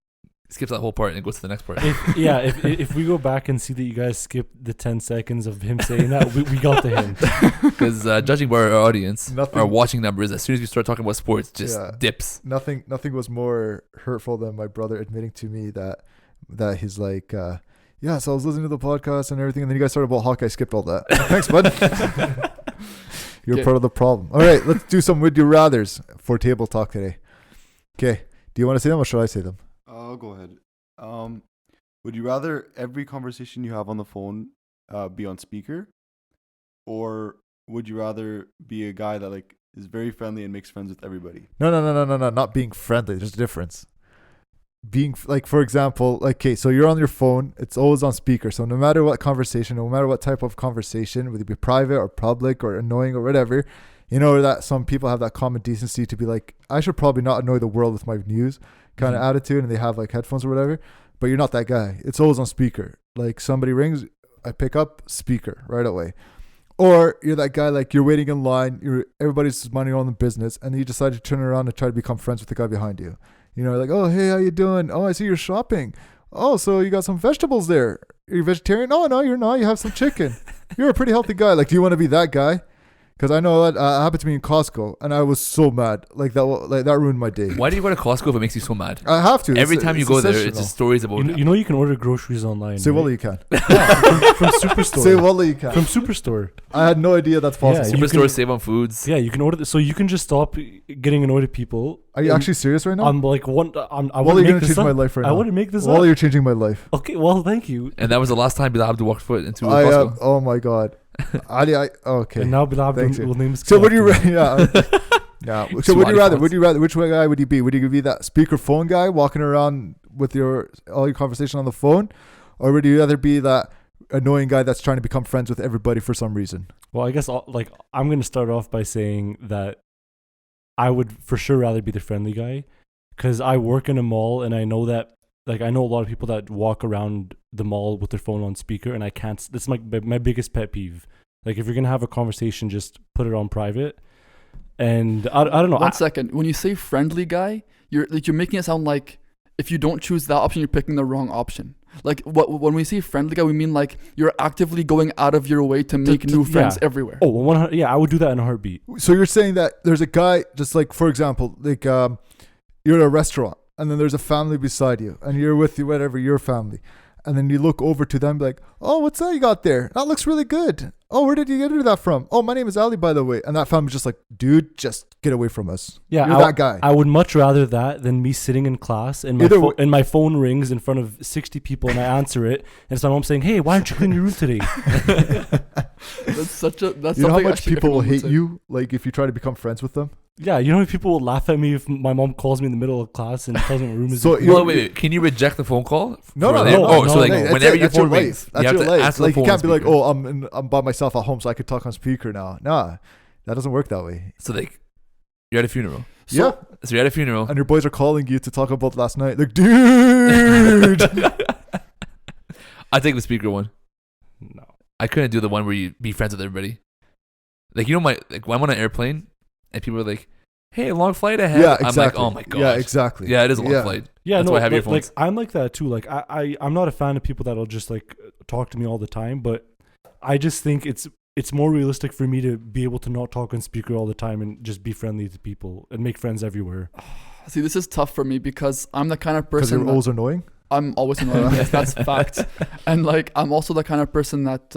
skips that whole part and it goes to the next part. If we go back and see that you guys skipped the 10 seconds of him saying that, we got the hint. Because judging by our audience, Nothing- our watching numbers, as soon as we start talking about sports, just dips. Nothing was more hurtful than my brother admitting to me that he's like, yeah, so I was listening to the podcast and everything, and then you guys started about Hawkeye. I skipped all that. Thanks, bud. You're Okay. part of the problem. All right, let's do some Would You Rathers for Table Talk today. Okay, do you want to say them or should I say them? I'll go ahead. Would you rather every conversation you have on the phone be on speaker, or would you rather be a guy that like is very friendly and makes friends with everybody? No, not being friendly. There's a difference. Being like, for example, like, okay, so you're on your phone, it's always on speaker. So no matter what conversation, no matter what type of conversation, whether it be private or public or annoying or whatever, you know that some people have that common decency to be like, I should probably not annoy the world with my news kind of attitude, and they have like headphones or whatever. But you're not that guy. It's always on speaker. Like somebody rings, I pick up, speaker right away. Or you're that guy, like you're waiting in line, everybody's minding their own business, and you decide to turn around and try to become friends with the guy behind you. You know, like, oh, hey, how you doing? Oh, I see you're shopping. Oh, so you got some vegetables there. Are you vegetarian? Oh, no, you're not. You have some chicken. You're a pretty healthy guy. Like, do you want to be that guy? Because I know that happened to me in Costco, and I was so mad. Like that ruined my day. Why do you go to Costco if it makes you so mad? I have to. Every time you go there, it's sensational. just stories about You know you can order groceries online. Say right? wallah you can. from Superstore. Say wallah you can. From Superstore. I had no idea that's possible. Yeah, you Superstore can- save on foods. Yeah, you can order. So you can just stop getting annoyed at people. Are you And actually serious right now? I'm like one. I Wallah, want to you're make gonna this change up. my life right I now. want to make this Wallah, up. you're changing my life. Okay, well, thank you. And that was the last time Bilal Abdul walked foot into I Costco. oh my god, Ali, okay. And now Bilal Thanks, will name his So would you? after me. Yeah. Yeah. So would you Swati rather? fonts. Would you rather? Which guy would you be? Would you be that speaker phone guy walking around with all your conversation on the phone, or would you rather be that annoying guy that's trying to become friends with everybody for some reason? Well, I guess I'm going to start off by saying that I would for sure rather be the friendly guy, because I work in a mall and I know that I know a lot of people that walk around the mall with their phone on speaker, and I can't. That's my biggest pet peeve. Like if you're gonna have a conversation, just put it on private. And I don't know. One second. When you say friendly guy, you're making it sound like if you don't choose that option, you're picking the wrong option. Like when we say friendly guy, we mean like you're actively going out of your way to make new friends everywhere. Oh, 100. Yeah, I would do that in a heartbeat. So you're saying that there's a guy, just like for example, like you're at a restaurant and then there's a family beside you and you're with your family, and then you look over to them like, oh, what's that you got there? That looks really good. Oh, where did you get that from? Oh, my name is Ali, by the way. And that family's just like, dude, just get away from us. Yeah, you're that guy. I would much rather that than me sitting in class and my phone rings in front of 60 people and I answer it, and it's my mom saying, "Hey, why aren't you cleaning your room today?" That's you know how much people will hate you, like if you try to become friends with them. Yeah, you know how people will laugh at me if my mom calls me in the middle of class and tells me my room is. So Well, wait, can you reject the phone call? No. Oh, so like That's whenever it, your that's your phone rings, life. That's you have your to life. answer the Like you phone can't be on like, speaker. oh, I'm by myself at home, so I could talk on speaker now. Nah, that doesn't work that way. So like, you're at a funeral. Yeah, So you're at a funeral. and your boys are calling you to talk about last night. Like, dude. I take the speaker one. No. I couldn't do the one where you be friends with everybody. Like, you know, when I'm on an airplane and people are like, "Hey, long flight ahead." Yeah, exactly. I'm like, "Oh my god." Yeah, exactly. Yeah, it is a long Yeah. flight. Yeah, That's no, why I have like, earphones. I'm like that too. Like I'm not a fan of people that'll just like talk to me all the time, but I just think it's more realistic for me to be able to not talk on speaker all the time and just be friendly to people and make friends everywhere. See, this is tough for me because I'm the kind of Because person you're always annoying. I'm always annoying. Yes, that's fact. And like I'm also the kind of person that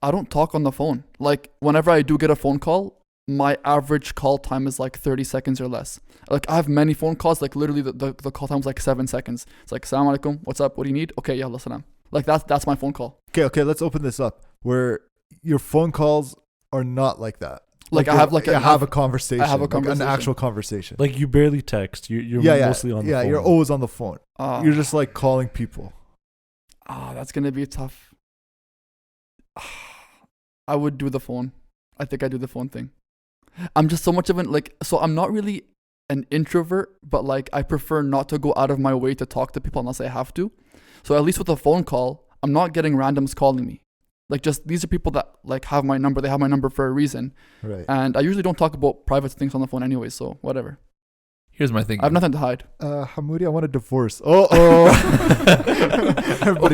I don't talk on the phone. Like whenever I do get a phone call, my average call time is like 30 seconds or less. Like I have many phone calls, like literally the call time is like 7 seconds. It's like, "Assalamu alaikum, what's up? What do you need?" "Okay, yeah, listen." Like that's my phone call. Okay, let's open this up. Where your phone calls are not like that. Like I they- have like you have a conversation. I have a like conversation. an actual conversation. Like you barely text. You're yeah, mostly on the phone. you're always on the phone. You're just like calling people. That's gonna be tough. I would do the phone. I think I do the phone thing. I'm just so much of an like. So I'm not really an introvert, but like I prefer not to go out of my way to talk to people unless I have to. So at least with a phone call, I'm not getting randoms calling me. Like just these are people that like have my number. They have my number for a reason. Right. And I usually don't talk about private things on the phone anyway. So whatever. Here's my thing. I have nothing to hide. Hamoudi, I want a divorce. Everybody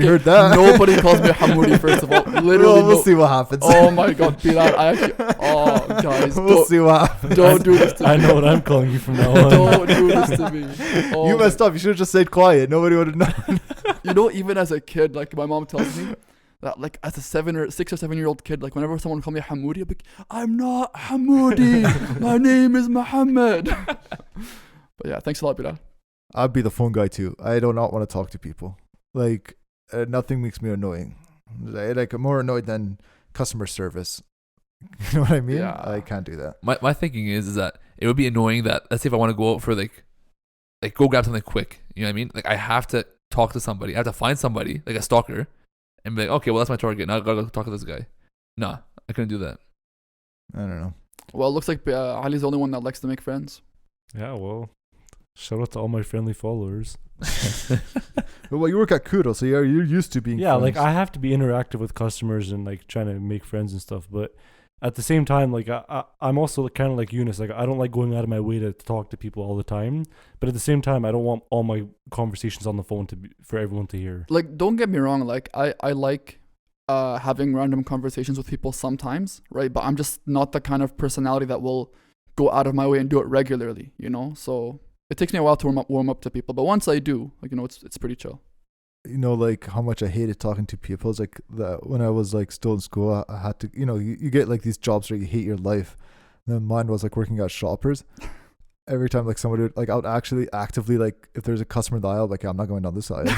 Okay, heard that. Nobody calls me Hamoudi. First of all, literally. Well, we'll see what happens. Oh my God, Bilal! I actually. Oh, guys, We'll see what happens. don't do this to me. I know what I'm calling you from now on. Don't do this to me. Oh You messed up. You should have just stayed quiet. Nobody would have known. You know, even as a kid, like my mom tells me that, like as a 6 or 7 year old kid, like whenever someone called me Hamoudi, I'd be like, I'm not Hamoudi. My name is Muhammad. But yeah, thanks a lot, Bilal. I'd be the phone guy too. I do not want to talk to people. Like nothing makes me annoying. Like I'm more annoyed than customer service. You know what I mean? Yeah. I can't do that. My thinking is that it would be annoying that, let's say if I want to go out for like go grab something quick, you know what I mean? Like I have to talk to somebody. I have to find somebody, like a stalker, and be like, okay, well that's my target. Now I gotta go talk to this guy. Nah, I couldn't do that. I don't know. Well, it looks like Ali's the only one that likes to make friends. Yeah, well, shout out to all my friendly followers. Well, you work at Kudo, so you're used to being. Yeah, like friends. I have to be interactive with customers and like trying to make friends and stuff. But at the same time, like I'm also kind of like Eunice. Like I don't like going out of my way to talk to people all the time. But at the same time, I don't want all my conversations on the phone for everyone to hear. Like, don't get me wrong. Like, I like having random conversations with people sometimes, right? But I'm just not the kind of personality that will go out of my way and do it regularly, you know? So it takes me a while to warm up to people. But once I do, like, you know, it's pretty chill. You know, like how much I hated talking to people. It's like that when I was like still in school, I had to, you know, you get like these jobs where you hate your life. And then mine was like working at Shoppers. Every time like somebody would, like I would actually actively like if there's a customer in the aisle, like yeah, I'm not going down this aisle.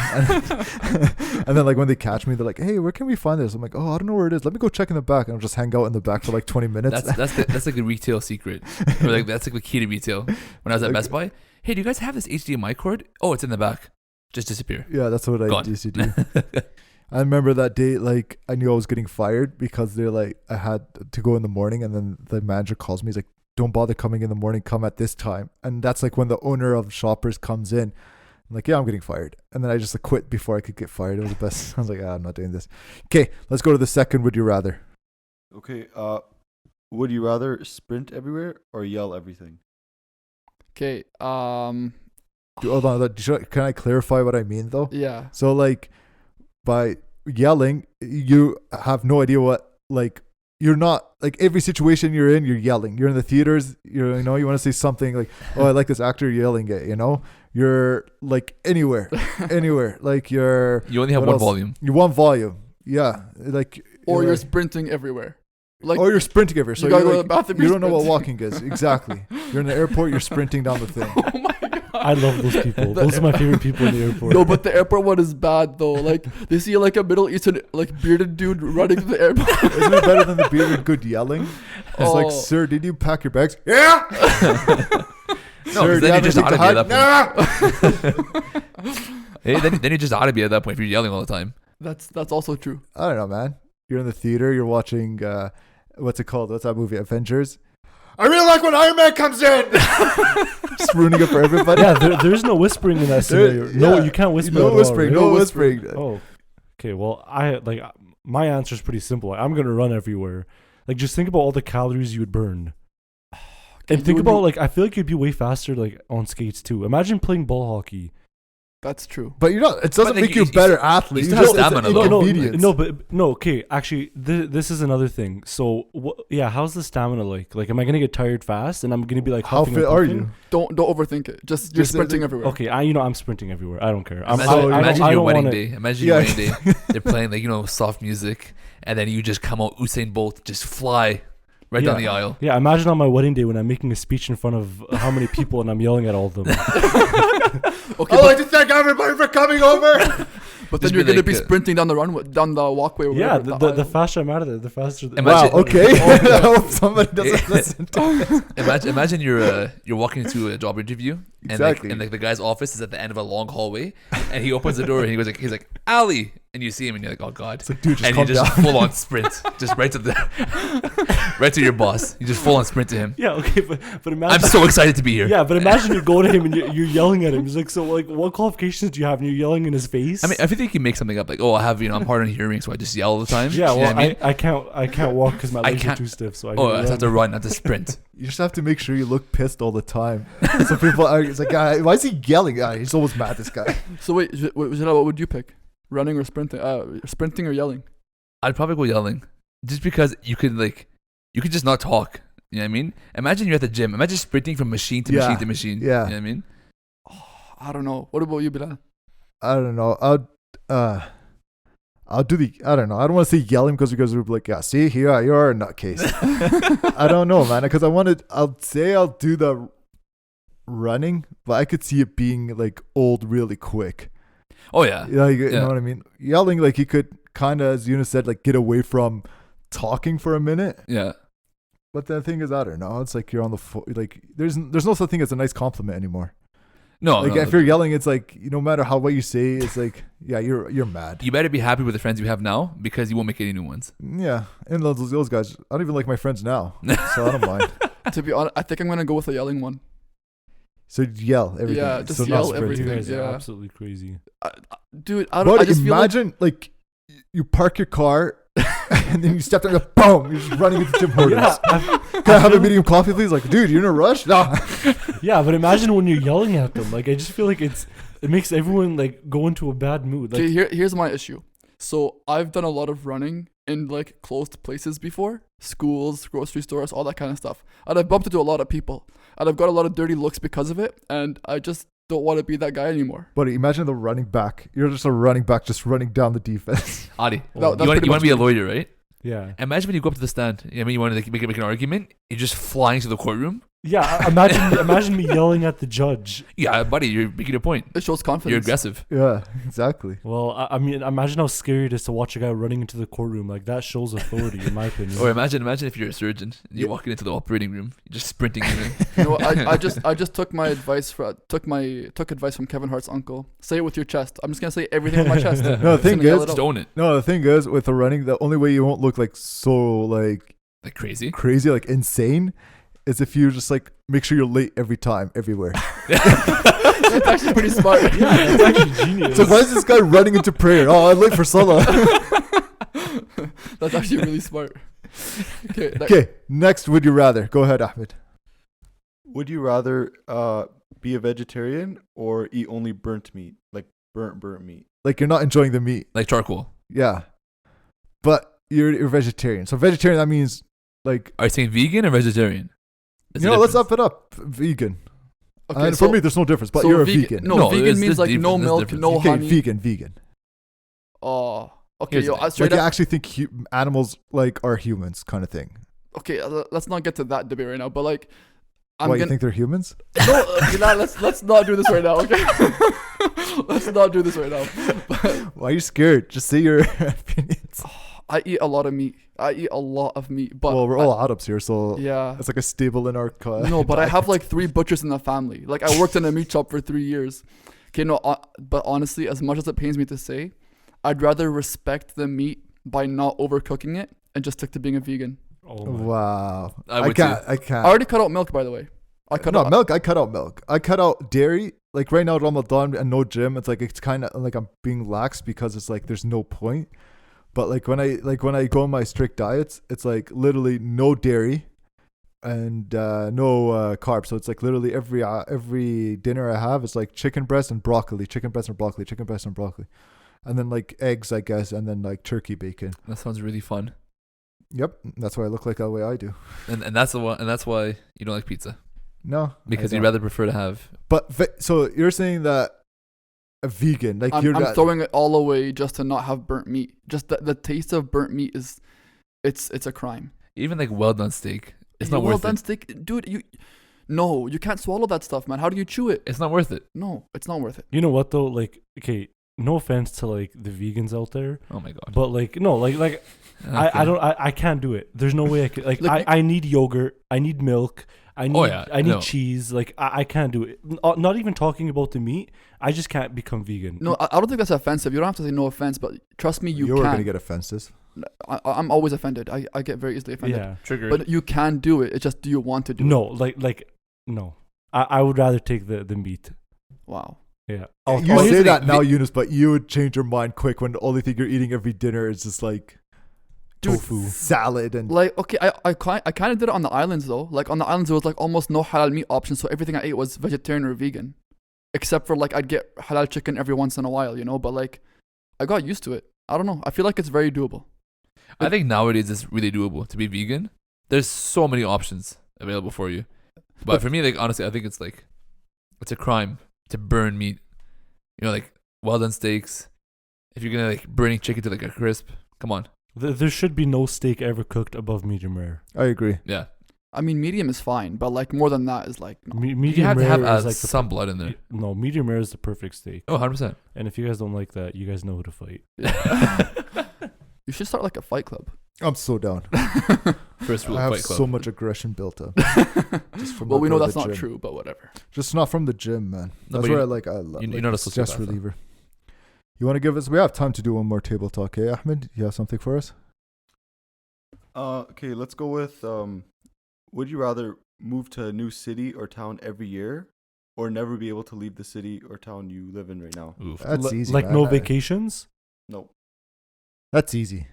And then like when they catch me, they're like, hey, where can we find this? I'm like, oh, I don't know where it is. Let me go check in the back, and I'll just hang out in the back for like 20 minutes. That's like the retail secret, or like that's like the key to retail. When I was at Best Buy, hey, do you guys have this HDMI cord? Oh, it's in the back. Just disappear. Yeah, that's what I Gone. used to do. I remember that day, like I knew I was getting fired because they're like I had to go in the morning, and then the manager calls me. He's like, don't bother coming in the morning, come at this time. And that's like when the owner of Shoppers comes in. I'm like, yeah, I'm getting fired. And then I just like, quit before I could get fired. It was the best. I was like, I'm not doing this. Okay, let's go to the second would you rather. Okay, would you rather sprint everywhere or yell everything? Okay. Hold on, can I clarify what I mean though? Yeah. So like by yelling, you have no idea what, like, you're not, like, every situation you're in, you're yelling. You're in the theaters, you know, you want to say something like, oh, I like this actor, you're yelling it, you know? You're like anywhere, like you only have what one else? volume. You one volume, yeah, like, Or you're like, sprinting everywhere. Like, or you're sprinting everywhere. So you gotta you're go to like, the bathroom. you you're don't know what sprinting. walking is. Exactly. You're in the airport, you're sprinting down the thing. Oh my God. I love those people. Those are my favorite people in the airport. No, but the airport one is bad though. Like they see like a Middle Eastern like bearded dude running through the airport. Isn't it better than the bearded good yelling? It's like, sir, did you pack your bags? Yeah. No, Sir, then do you're you have just anything out of to here at hide? that point. Hey, then you're just out of here at that point if you're yelling all the time. That's also true. I don't know, man. You're in the theater. You're watching. What's it called? What's that movie? Avengers. I really like when Iron Man comes in. Just ruining it for everybody. Yeah, there's no whispering in that scenario. No, yeah. you can't whisper. No at all, whispering. right? No whispering. Oh, okay. Well, my answer is pretty simple. I'm gonna run everywhere. Like, just think about all the calories you would burn. And think about, like, I feel like you'd be way faster, like, on skates too. Imagine playing ball hockey. That's true. But you know, it doesn't But, like, make you a you better athlete. you You still just, have it's an stamina, though. inconvenience. Okay. Actually, this is another thing. So, how's the stamina like? Like, am I gonna get tired fast? And I'm gonna be like, How huffing and fit are puffing? you? Don't overthink it. Just you're Just sprinting everywhere. Okay, I'm sprinting everywhere. I don't care. Imagine I your don't wedding wanna- day. Imagine Yeah. your wedding day. They're playing like, you know, soft music, and then you just come out Usain Bolt, just fly right down the aisle. Yeah, imagine on my wedding day when I'm making a speech in front of how many people and I'm yelling at all of them. Okay, I'd like to thank everybody for coming over. But then Just you're be gonna like, be sprinting down the runway, down the walkway. Or Yeah, whatever, the aisle. faster I'm out of there, the faster. Imagine- Wow. Okay. Oh, I hope somebody doesn't listen to this. Imagine you're walking into a job interview and Exactly. and the guy's office is at the end of a long hallway and he opens the door and he's like Ali, and you see him and you're like, oh god, It's like, dude, just and calm you just down. full on sprint just right to the right to your boss. You just full on sprint to him. Yeah, okay, but I'm imagine. so excited to be here. Yeah, but imagine you go to him and you're yelling at him. He's like, so like, what qualifications do you have? And you're yelling in his face. I mean, I think you can make something up like, oh, I have, I'm hard on hearing, so I just yell all the time. yeah, You know well, what I mean? I can't walk because my legs are can't- too stiff. So I Oh, I can have to run, not to sprint. You just have to make sure you look pissed all the time. So people are, it's like, why is he yelling? He's always mad, this guy. So wait, Zila, what would you pick? Running or sprinting? Sprinting or yelling? I'd probably go yelling, just because you could just not talk. You know what I mean? Imagine you're at the gym. Imagine sprinting from machine to Yeah, machine to machine. yeah. You know what I mean? I don't know. What about you, Bilal? I don't know. I'll do the, I don't know. I don't want to say yelling because we're like, yeah, see, here you are a nutcase. I don't know, man. Because I'll say I'll do the running, but I could see it being like old really quick. Oh yeah. Like, you Yeah. know what I mean? Yelling, like, you could kind of, as Eunice said, like, get away from talking for a minute. Yeah. But the thing is, I don't know. It's like you're on the like, there's no such thing as a nice compliment anymore. No. Like, no, if you're yelling, it's like, no matter what you say, it's like, yeah, you're mad. you better be happy with the friends you have now because you won't make any new ones. Yeah, and those guys, I don't even like my friends now, so I don't mind. To be honest, I think I'm gonna go with a yelling one. So yell everything. Yeah, just so not yell sprint. everything. You guys are Yeah. absolutely crazy. Dude, I don't. But I just feel like imagine like you park your car and then you step down and go, boom, you're just running into Tim Hortons. Yeah, Can I have a medium coffee, please? Like, dude, you're in a rush? No. yeah, but imagine when you're yelling at them. Like, I just feel like it makes everyone like go into a bad mood. Like, okay, here's my issue. So I've done a lot of running in like closed places before, schools, grocery stores, all that kind of stuff. And I've bumped into a lot of people, and I've got a lot of dirty looks because of it. And I just don't want to be that guy anymore. But imagine the running back. You're just a running back, just running down the defense. Adi, Well, you that's want pretty to much be a me. lawyer, right? yeah, Imagine when you go up to the stand. I mean, you want to like, make an argument. You're just flying to the courtroom. yeah. Imagine me yelling at the judge. Yeah, buddy, you're making a point. It shows confidence. You're aggressive. Yeah, exactly. Well, I mean, imagine how scary it is to watch a guy running into the courtroom. Like, that shows authority, in my opinion. Or imagine if you're a surgeon and you're Yeah. walking into the operating room, you're just sprinting in. You know, I just took my advice took advice from Kevin Hart's uncle. Say it with your chest. I'm just gonna say everything with my chest. No, the I'm just thing gonna yell is, it Just out. own it. No, the thing is, with the running, the only way you won't look like so like Like crazy. crazy, like insane, is if you just like make sure you're late every time, everywhere. That's actually pretty smart. Yeah, that's actually genius. So why is this guy running into prayer? Oh, I'm late for Salah. That's actually really smart. Okay. Okay, next, would you rather? Go ahead, Ahmed. Would you rather be a vegetarian or eat only burnt meat, like burnt meat? Like, you're not enjoying the meat. Like charcoal. Yeah. But you're vegetarian. So vegetarian, that means like, Are you saying vegan or vegetarian? There's a let's difference. up it up. Vegan. Okay, And for me, there's no difference, but so you're a vegan- vegan. No, No, vegan there's means like difference, no there's milk, difference. no Okay, honey. vegan. Oh, okay. Here's Yo, the I thing. straight Like, you up. actually think animals like are humans, kind of thing. Okay, let's not get to that debate right now. But like, I'm Why, you gonna. think they're humans? No, let's not do this right now. Okay. Let's not do this right now. But Why are you scared? Just say your opinions. I eat a lot of meat. I eat a lot of meat. But Well, we're all Arabs here, so yeah. it's like a staple in our No, but I have like 3 butchers in the family. Like, I worked in a meat shop for 3 years. Okay, no, but honestly, as much as it pains me to say, I'd rather respect the meat by not overcooking it and just stick to being a vegan. Oh my. Wow. I I would can't. too. I I can't. already cut out milk, by the way. I cut No, out milk. I cut out milk. I cut out dairy. Like right now, Ramadan and no gym. It's like it's kind of like I'm being lax because it's like there's no point. But like when I go on my strict diets, it's like literally no dairy and no carbs. So it's like literally every dinner I have is like chicken breast and broccoli, chicken breast and broccoli, chicken breast and broccoli, and then like eggs, I guess, and then like turkey bacon. That sounds really fun. Yep, that's why I look like the way I do. And that's the one. And that's why you don't like pizza No, because I you'd don't. rather prefer to have. But so you're saying that a vegan, like you're I'm not, throwing it all away just to not have burnt meat. Just the taste of burnt meat is, it's a crime. Even like well done steak. It's Yeah, not well worth done it. steak, dude. You can't swallow that stuff, man. How do you chew it? It's not worth it. No, it's not worth it. You know what though? Like, okay, no offense to like the vegans out there, Oh my god. but like no, like I can't do it. There's no way I could. Like I need yogurt. I need milk. I need cheese. Like I can't do it. Not even talking about the meat. I just can't become vegan. No, I don't think that's offensive. You don't have to say no offense, but trust me, you You're can. gonna get offenses. I'm always offended. I get very easily offended. Yeah. Triggered. But you can do it. It's just, do you want to do No, like no. I would rather take the meat. it? Wow. Yeah. You here's say the that thing, now, Eunice, but you would change your mind quick when the only thing you're eating every dinner is just like Tofu. salad and Like, okay, I kind of did it on the islands though. Like on the islands, there was like almost no halal meat options, so everything I ate was vegetarian or vegan, except for like I'd get halal chicken every once in a while, you know. But like, I got used to it. I don't know. I feel like it's very doable. I think nowadays it's really doable to be vegan. There's so many options available for you. But for me, like honestly, I think it's a crime to burn meat. You know, like well done steaks. If you're gonna like burning chicken to like a crisp, come on. There should be no steak ever cooked above medium rare. I agree. Yeah. I mean, medium is fine, but like more than that is like no. Medium You have to rare have is like some blood in there. No, medium rare is the perfect steak. Oh, 100%. And if you guys don't like that, you guys know who to fight. You should start like a fight club. I'm so down. First rule I of have Fight Club. so much aggression built up. Just from Well, not we know going that's to the not gym. true, but whatever. Just not from the gym, man. No, That's but where you're not a stress sociopath, though. reliever. You want to give us? We have time to do one more table talk. Hey, Ahmed, you have something for us? Okay, let's go with would you rather move to a new city or town every year, or never be able to leave the city or town you live in right now? Oof. That's easy. Like man. no vacations? No. That's easy.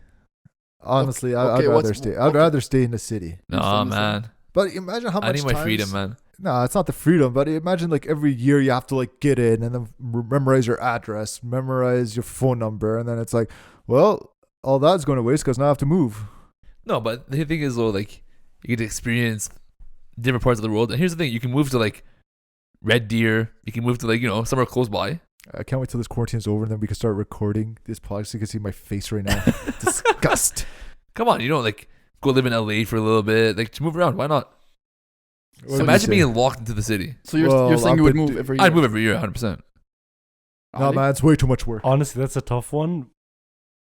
Honestly, Okay, I'd rather what's- stay. I'd okay. rather stay in the city. Nah, Understand. man. But imagine how much I need my times- freedom, man. No, it's not the freedom, but imagine like every year you have to like get in and then memorize your address, memorize your phone number, and then it's like, well, all that's going to waste because now I have to move. No, but the thing is though, like you get to experience different parts of the world. And here's the thing: you can move to like Red Deer. You can move to like somewhere close by. I can't wait till this quarantine's over and then we can start recording this podcast. So you can see my face right now. Disgust. Come on, like go live in LA for a little bit. Like to move around. Why not? What So would you imagine say? being locked into the city. So you're Well, saying I've you would been move do- every year? I'd move every year, 100%. No, Ali? man, it's way too much work. Honestly, that's a tough one.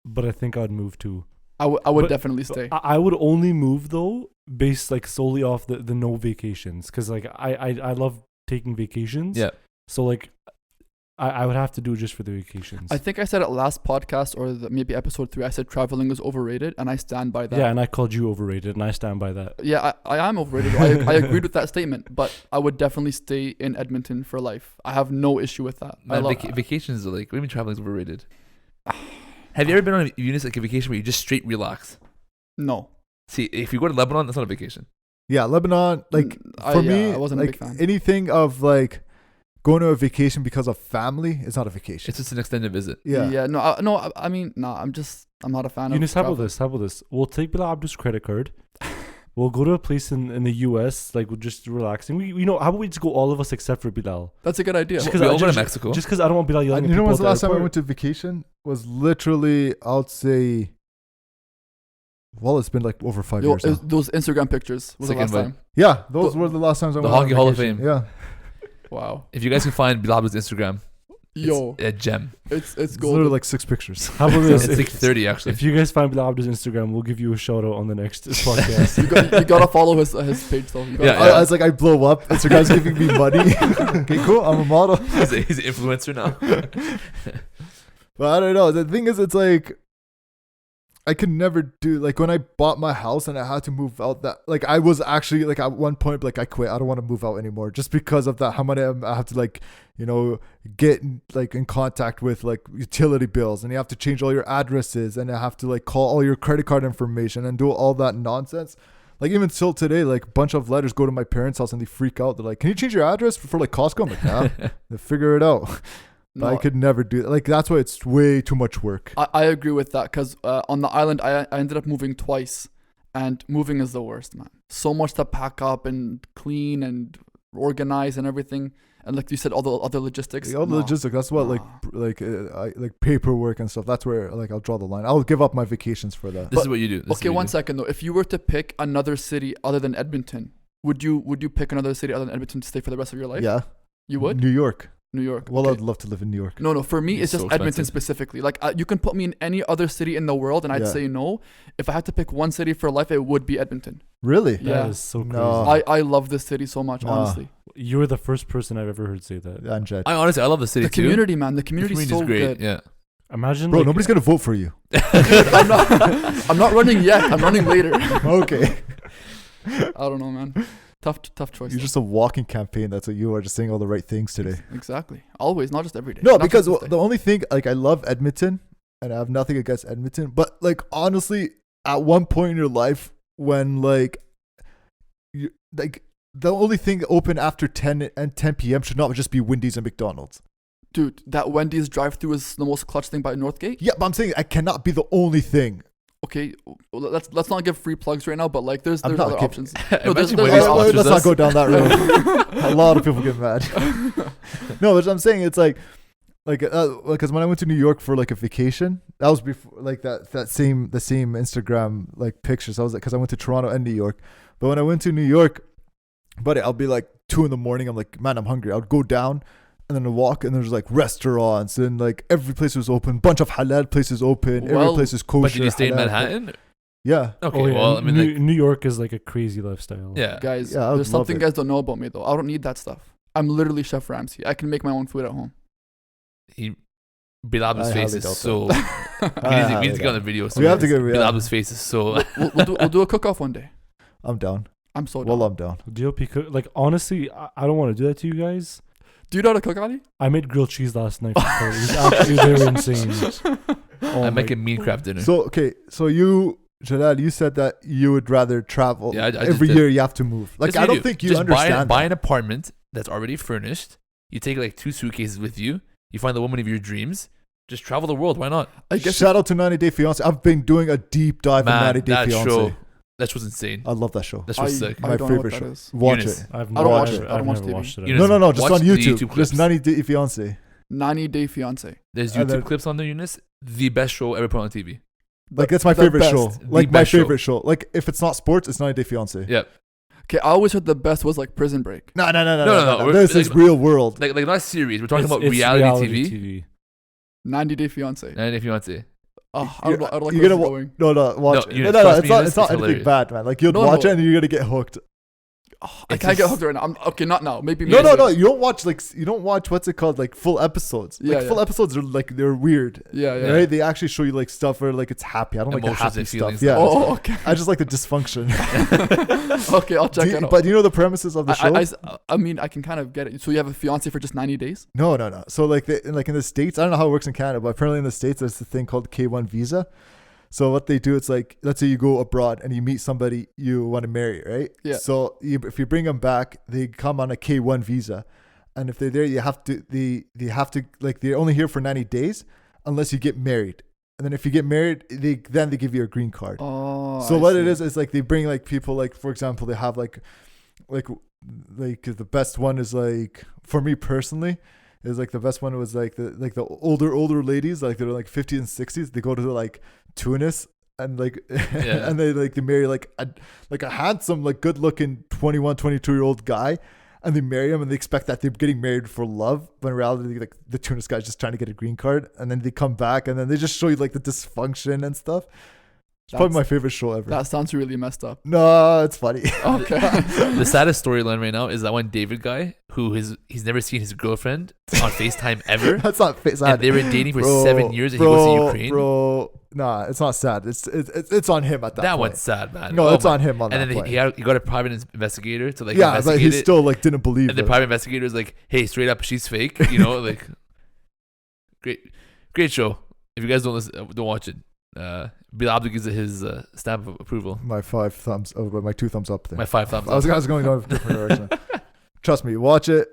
But I think I'd move too. I would But- definitely stay. I would only move though, based like solely off the no vacations. Because like I love taking vacations. Yeah. So like I would have to do it just for the vacations. I think I said it last podcast or maybe episode 3. I said traveling is overrated, and I stand by that. Yeah, and I called you overrated, and I stand by that. Yeah, I am overrated. I agreed with that statement, but I would definitely stay in Edmonton for life. I have no issue with that. I Man, love vacations are like, what do you mean traveling is overrated? Have you ever been on a like a vacation where you just straight relax? No. See, if you go to Lebanon, that's not a vacation. Yeah, Lebanon, like for me, I wasn't like a big fan. anything of like going to a vacation because of family is not a vacation. It's just an extended visit. Yeah. No. I mean, I'm not a fan Eunice, of how about this? We'll take Bilal Abdul's credit card. We'll go to a place in the US, like we're just relaxing. We how about we just go all of us except for Bilal? That's a good idea. Just We all go to Mexico. Just because I don't want Bilal yelling And at you know people when's the at last time I airport. went to vacation? Was literally, I'd say, well, it's been like over 5 years now. Those Instagram pictures was Second the last vibe. time. Yeah, those were the last times I The went on Hockey Hall of vacation. Fame. Yeah. Wow. If you guys can find Bilab's Instagram, Yo, it's a gem. it's It's gold. literally like 6 pictures. How about this? It's like 30 actually. If you guys find Bilal Abdul's Instagram, we'll give you a shout out on the next podcast. you gotta follow his page though. You gotta Yeah, follow- I was like, I blow up. Instagram's giving me money. Okay, cool. I'm a model. he's an influencer now. But I don't know. The thing is, it's like I could never do like when I bought my house and I had to move out. That like I was actually like at one point like I quit. I don't want to move out anymore just because of that. How many I have to like get like in contact with like utility bills, and you have to change all your addresses, and you have to like call all your credit card information and do all that nonsense. Like even till today, like a bunch of letters go to my parents' house and they freak out. They're like, "Can you change your address for like Costco?" I'm like, "Nah." They figure it out. No, I could never do that. Like that's why it's way too much work. I agree with that because on the island I ended up moving twice, and moving is the worst, man. So much to pack up and clean and organize and everything, and like you said, all the other logistics. All the Nah. logistics. That's what like paperwork and stuff. That's where like I'll draw the line. I'll give up my vacations for that. This is what you do. This is Okay, what you one do. second though. If you were to pick another city other than Edmonton, would you pick another city other than Edmonton to stay for the rest of your life? Yeah, You would? New York. New York. Well, okay. I'd love to live in New York. No, for me, It's it's just so Edmonton expensive. specifically. Like, you can put me in any other city in the world, and I'd Yeah. say no. If I had to pick one city for life, it would be Edmonton. Really? Yeah. That is so crazy. No. I love this city so much, Nah. honestly. You're the first person I've ever heard say that. Amjad. I honestly, I love the city The too. community, man. The The community's community's so great. good. Yeah. Imagine, Bro, like, nobody's gonna vote for you. I'm not. I'm not running yet. I'm running later. Okay. I don't know, man. Tough choice. You're just a walking campaign. That's what you are. Just saying all the right things today. Exactly. Always, not just every day. No, Not because just this day. the only thing, like, I love Edmonton, and I have nothing against Edmonton, but like honestly, at one point in your life, when like, you like the only thing open after 10 and 10 p.m. should not just be Wendy's and McDonald's. Dude, that Wendy's drive-through is the most clutch thing by Northgate. Yeah, but I'm saying I cannot be the only thing. Okay, well, let's not give free plugs right now, but like there's I'm there's not other giving- options. Imagine there's Wendy's other sponsors Let's us. not go down that road. A lot of people get mad. No, but I'm saying it's like because when I went to New York for like a vacation, that was before like the same Instagram like pictures. I was like, because I went to Toronto and New York, but when I went to New York, buddy, I'll be like 2 a.m. I'm like, man, I'm hungry. I would go down and then I walk and there's like restaurants and like every place was open, bunch of halal places open, every Well, place is kosher. But did you stay in halal. Manhattan? Yeah. Okay. oh, yeah, Well, I mean, New, like, New York is like a crazy lifestyle. yeah. Guys, Yeah, I would there's love something it. guys don't know about me though. I don't need that stuff. I'm literally Chef Ramsay. I can make my own food at home. Bilal's I face highly is doubt so. that. we need to get on the video. We have to get- Bilal's face is so. We'll do a cook-off one day. I'm down. I'm so down. Well, I'm down. DOP cook, like honestly, I don't want to do that to you guys. Do you know how to cook, Ali? I made grilled cheese last night. For Carly. It was absolutely very insane. Oh I'm my- making mean crab dinner. So okay, so you, Jalal, you said that you would rather travel. Yeah, I just every did. year you have to move. Like, Just I don't do. think you Just understand. Buy an apartment that's already furnished. You take like 2 suitcases with you. You find the woman of your dreams. Just travel the world. Why not? I guess Shout out to 90 Day Fiance. I've been doing a deep dive in 90 Man, Day that Fiance. show. That was insane. I love that show. That was sick. I My don't know favorite what that show. is. Watch Eunice. it. I've I don't watch never, it. I don't I've watch never TV. watched it. Eunice, No, just watch on the YouTube. YouTube Just clips. 90 Day Fiance. 90 Day Fiance. There's And YouTube then- clips on there, Eunice. The best show ever put on TV. Like, that's my The favorite best. show. The Like, my best show. favorite show. Like, if it's not sports, it's 90 Day Fiance. Yep. Okay, I always heard the best was like Prison Break. No. No. This is Like- real world. Like not series. We're talking It's- about it's reality TV. 90 Day Fiance. And if you want to, Oh, I don't like You're where gonna this is wa- going. No, watch No, it. Eunice, No, trust it's me, not. Eunice, It's not it's anything hilarious. bad, man. Like, you'll No, watch no. it and you're gonna get hooked. Oh, I It's can't get just- hooked right now. Okay, not now. Maybe. No, later. you don't watch you don't watch what's it called, like full episodes. Like Yeah, full yeah. episodes are like they're weird. Yeah, yeah. Right? They actually show you like stuff where like it's happy. I don't like the Emotions happy and stuff. feelings. Yeah, Oh, okay. I just like the dysfunction. Okay, I'll check it out. But do you know the premises of the show? I mean, I can kind of get it. So you have a fiance for just 90 days? No. So like in the States, I don't know how it works in Canada, but apparently in the States there's a thing called K1 visa. So what they do, it's like, let's say you go abroad and you meet somebody you want to marry, right? Yeah. So if you bring them back, they come on a K1 visa, and if they're there, you have to they have to, like, they're only here for 90 days unless you get married, and then if you get married, they give you a green card. Oh. So I what see. it is like they bring like people, like, for example, they have like the best one is, like, for me personally, is like the best one was like the older ladies, like they're like 50s and 60s. They go to like Tunis and like Yeah. and they marry like a handsome, like good looking 21, 22-year-old guy, and they marry him and they expect that they're getting married for love, but in reality, like, the Tunis guy's just trying to get a green card, and then they come back and then they just show you like the dysfunction and stuff. It's probably my favorite show ever. That sounds really messed up. No, it's funny. Okay. the saddest storyline right now is that one David guy who he's never seen his girlfriend on FaceTime ever, That's not sad. and they were dating for Bro, 7 years, and he goes to Ukraine. Bro, nah, it's not sad. It's on him at that That point. one's sad, man. No, Oh it's my- on him on And that then point. he got a private investigator to like Yeah, but investigate he it. still like didn't believe And the it. private investigator is like, "Hey, straight up, she's fake." You know, like, great show. If you guys don't watch it, Bilal gives it his stamp of approval. My 5 thumbs, my 2 thumbs up there. My 5 thumbs I was up. going a different direction. Trust me, watch it.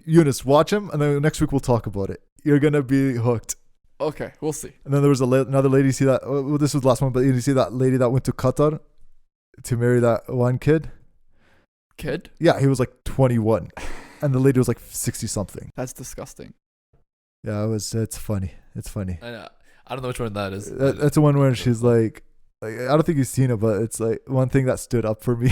Eunice, watch him, and then next week we'll talk about it. You're gonna be hooked. Okay, we'll see. And then there was another lady. See that? Well, this was the last one, but you see that lady that went to Qatar to marry that one kid? Kid? Yeah, he was like 21, and the lady was like 60 something. That's disgusting. Yeah, it's funny. It's funny. I don't know which one that is. That's the one where she's like, like, I don't think you've seen it, but it's like one thing that stood up for me,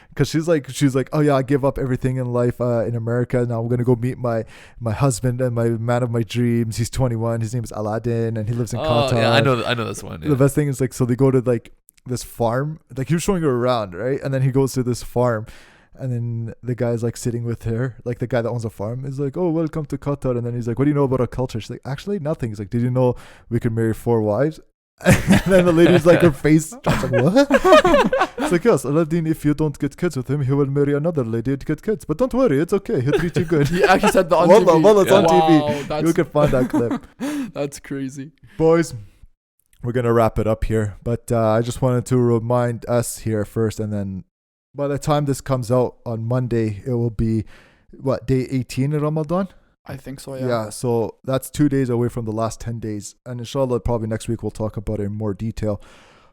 because she's like, oh yeah, I give up everything in life in America. Now I'm gonna go meet my husband and my man of my dreams. He's 21. His name is Aladdin, and he lives in Qatar. Yeah, I know this one. Yeah. The best thing is like, so they go to like this farm. Like he was showing her around, right? And then he goes to this farm. And then the guy's like sitting with her, like the guy that owns the farm is like, oh, welcome to Qatar. And then he's like, what do you know about our culture? She's like, actually nothing. He's like, did you know we could marry 4 wives? And then the lady's like, her face drops like, what? It's like, yes, Aladdin, if you don't get kids with him, he will marry another lady and get kids. But don't worry, it's okay. He'll treat you good. He actually said that on Wallah, TV. wallah, it's on Wow, TV. You can find that clip. That's crazy. Boys, we're going to wrap it up here. But I just wanted to remind us here first, and then by the time this comes out on Monday, it will be, day 18 in Ramadan? I think so, Yeah, so that's 2 days away from the last 10 days. And inshallah, probably next week we'll talk about it in more detail.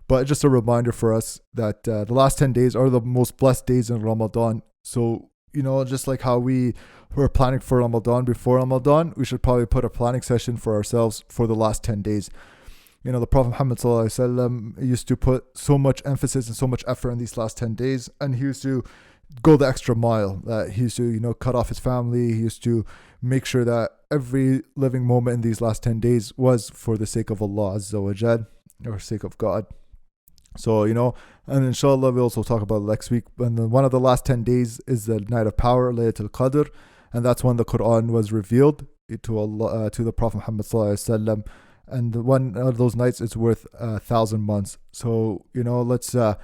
But just a reminder for us that the last 10 days are the most blessed days in Ramadan. So, just like how we were planning for Ramadan before Ramadan, we should probably put a planning session for ourselves for the last 10 days. The Prophet Muhammad ﷺ used to put so much emphasis and so much effort in these last 10 days. And he used to go the extra mile. He used to, cut off his family. He used to make sure that every living moment in these last 10 days was for the sake of Allah Azza wa Jal, or sake of God. So, and inshallah, we'll also talk about it next week. And then one of the last 10 days is the night of power, Laylatul Qadr. And that's when the Quran was revealed to Allah, to the Prophet Muhammad ﷺ. And one of those nights is worth 1,000 months. So, let's, not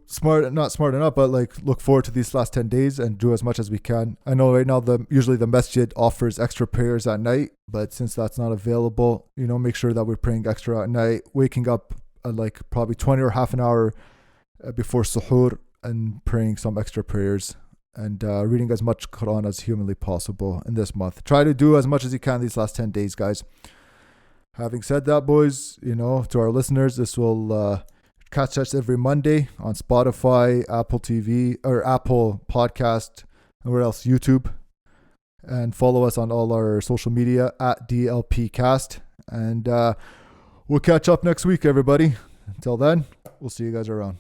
smart enough, but like look forward to these last 10 days and do as much as we can. I know right now usually the masjid offers extra prayers at night, but since that's not available, make sure that we're praying extra at night, waking up like probably 20 or half an hour before suhoor and praying some extra prayers. And reading as much Quran as humanly possible in this month. Try to do as much as you can these last 10 days, guys. Having said that, boys, to our listeners, this will catch us every Monday on Spotify, Apple TV, or Apple Podcast, and where else? YouTube. And follow us on all our social media at DLPcast. And we'll catch up next week, everybody. Until then, we'll see you guys around.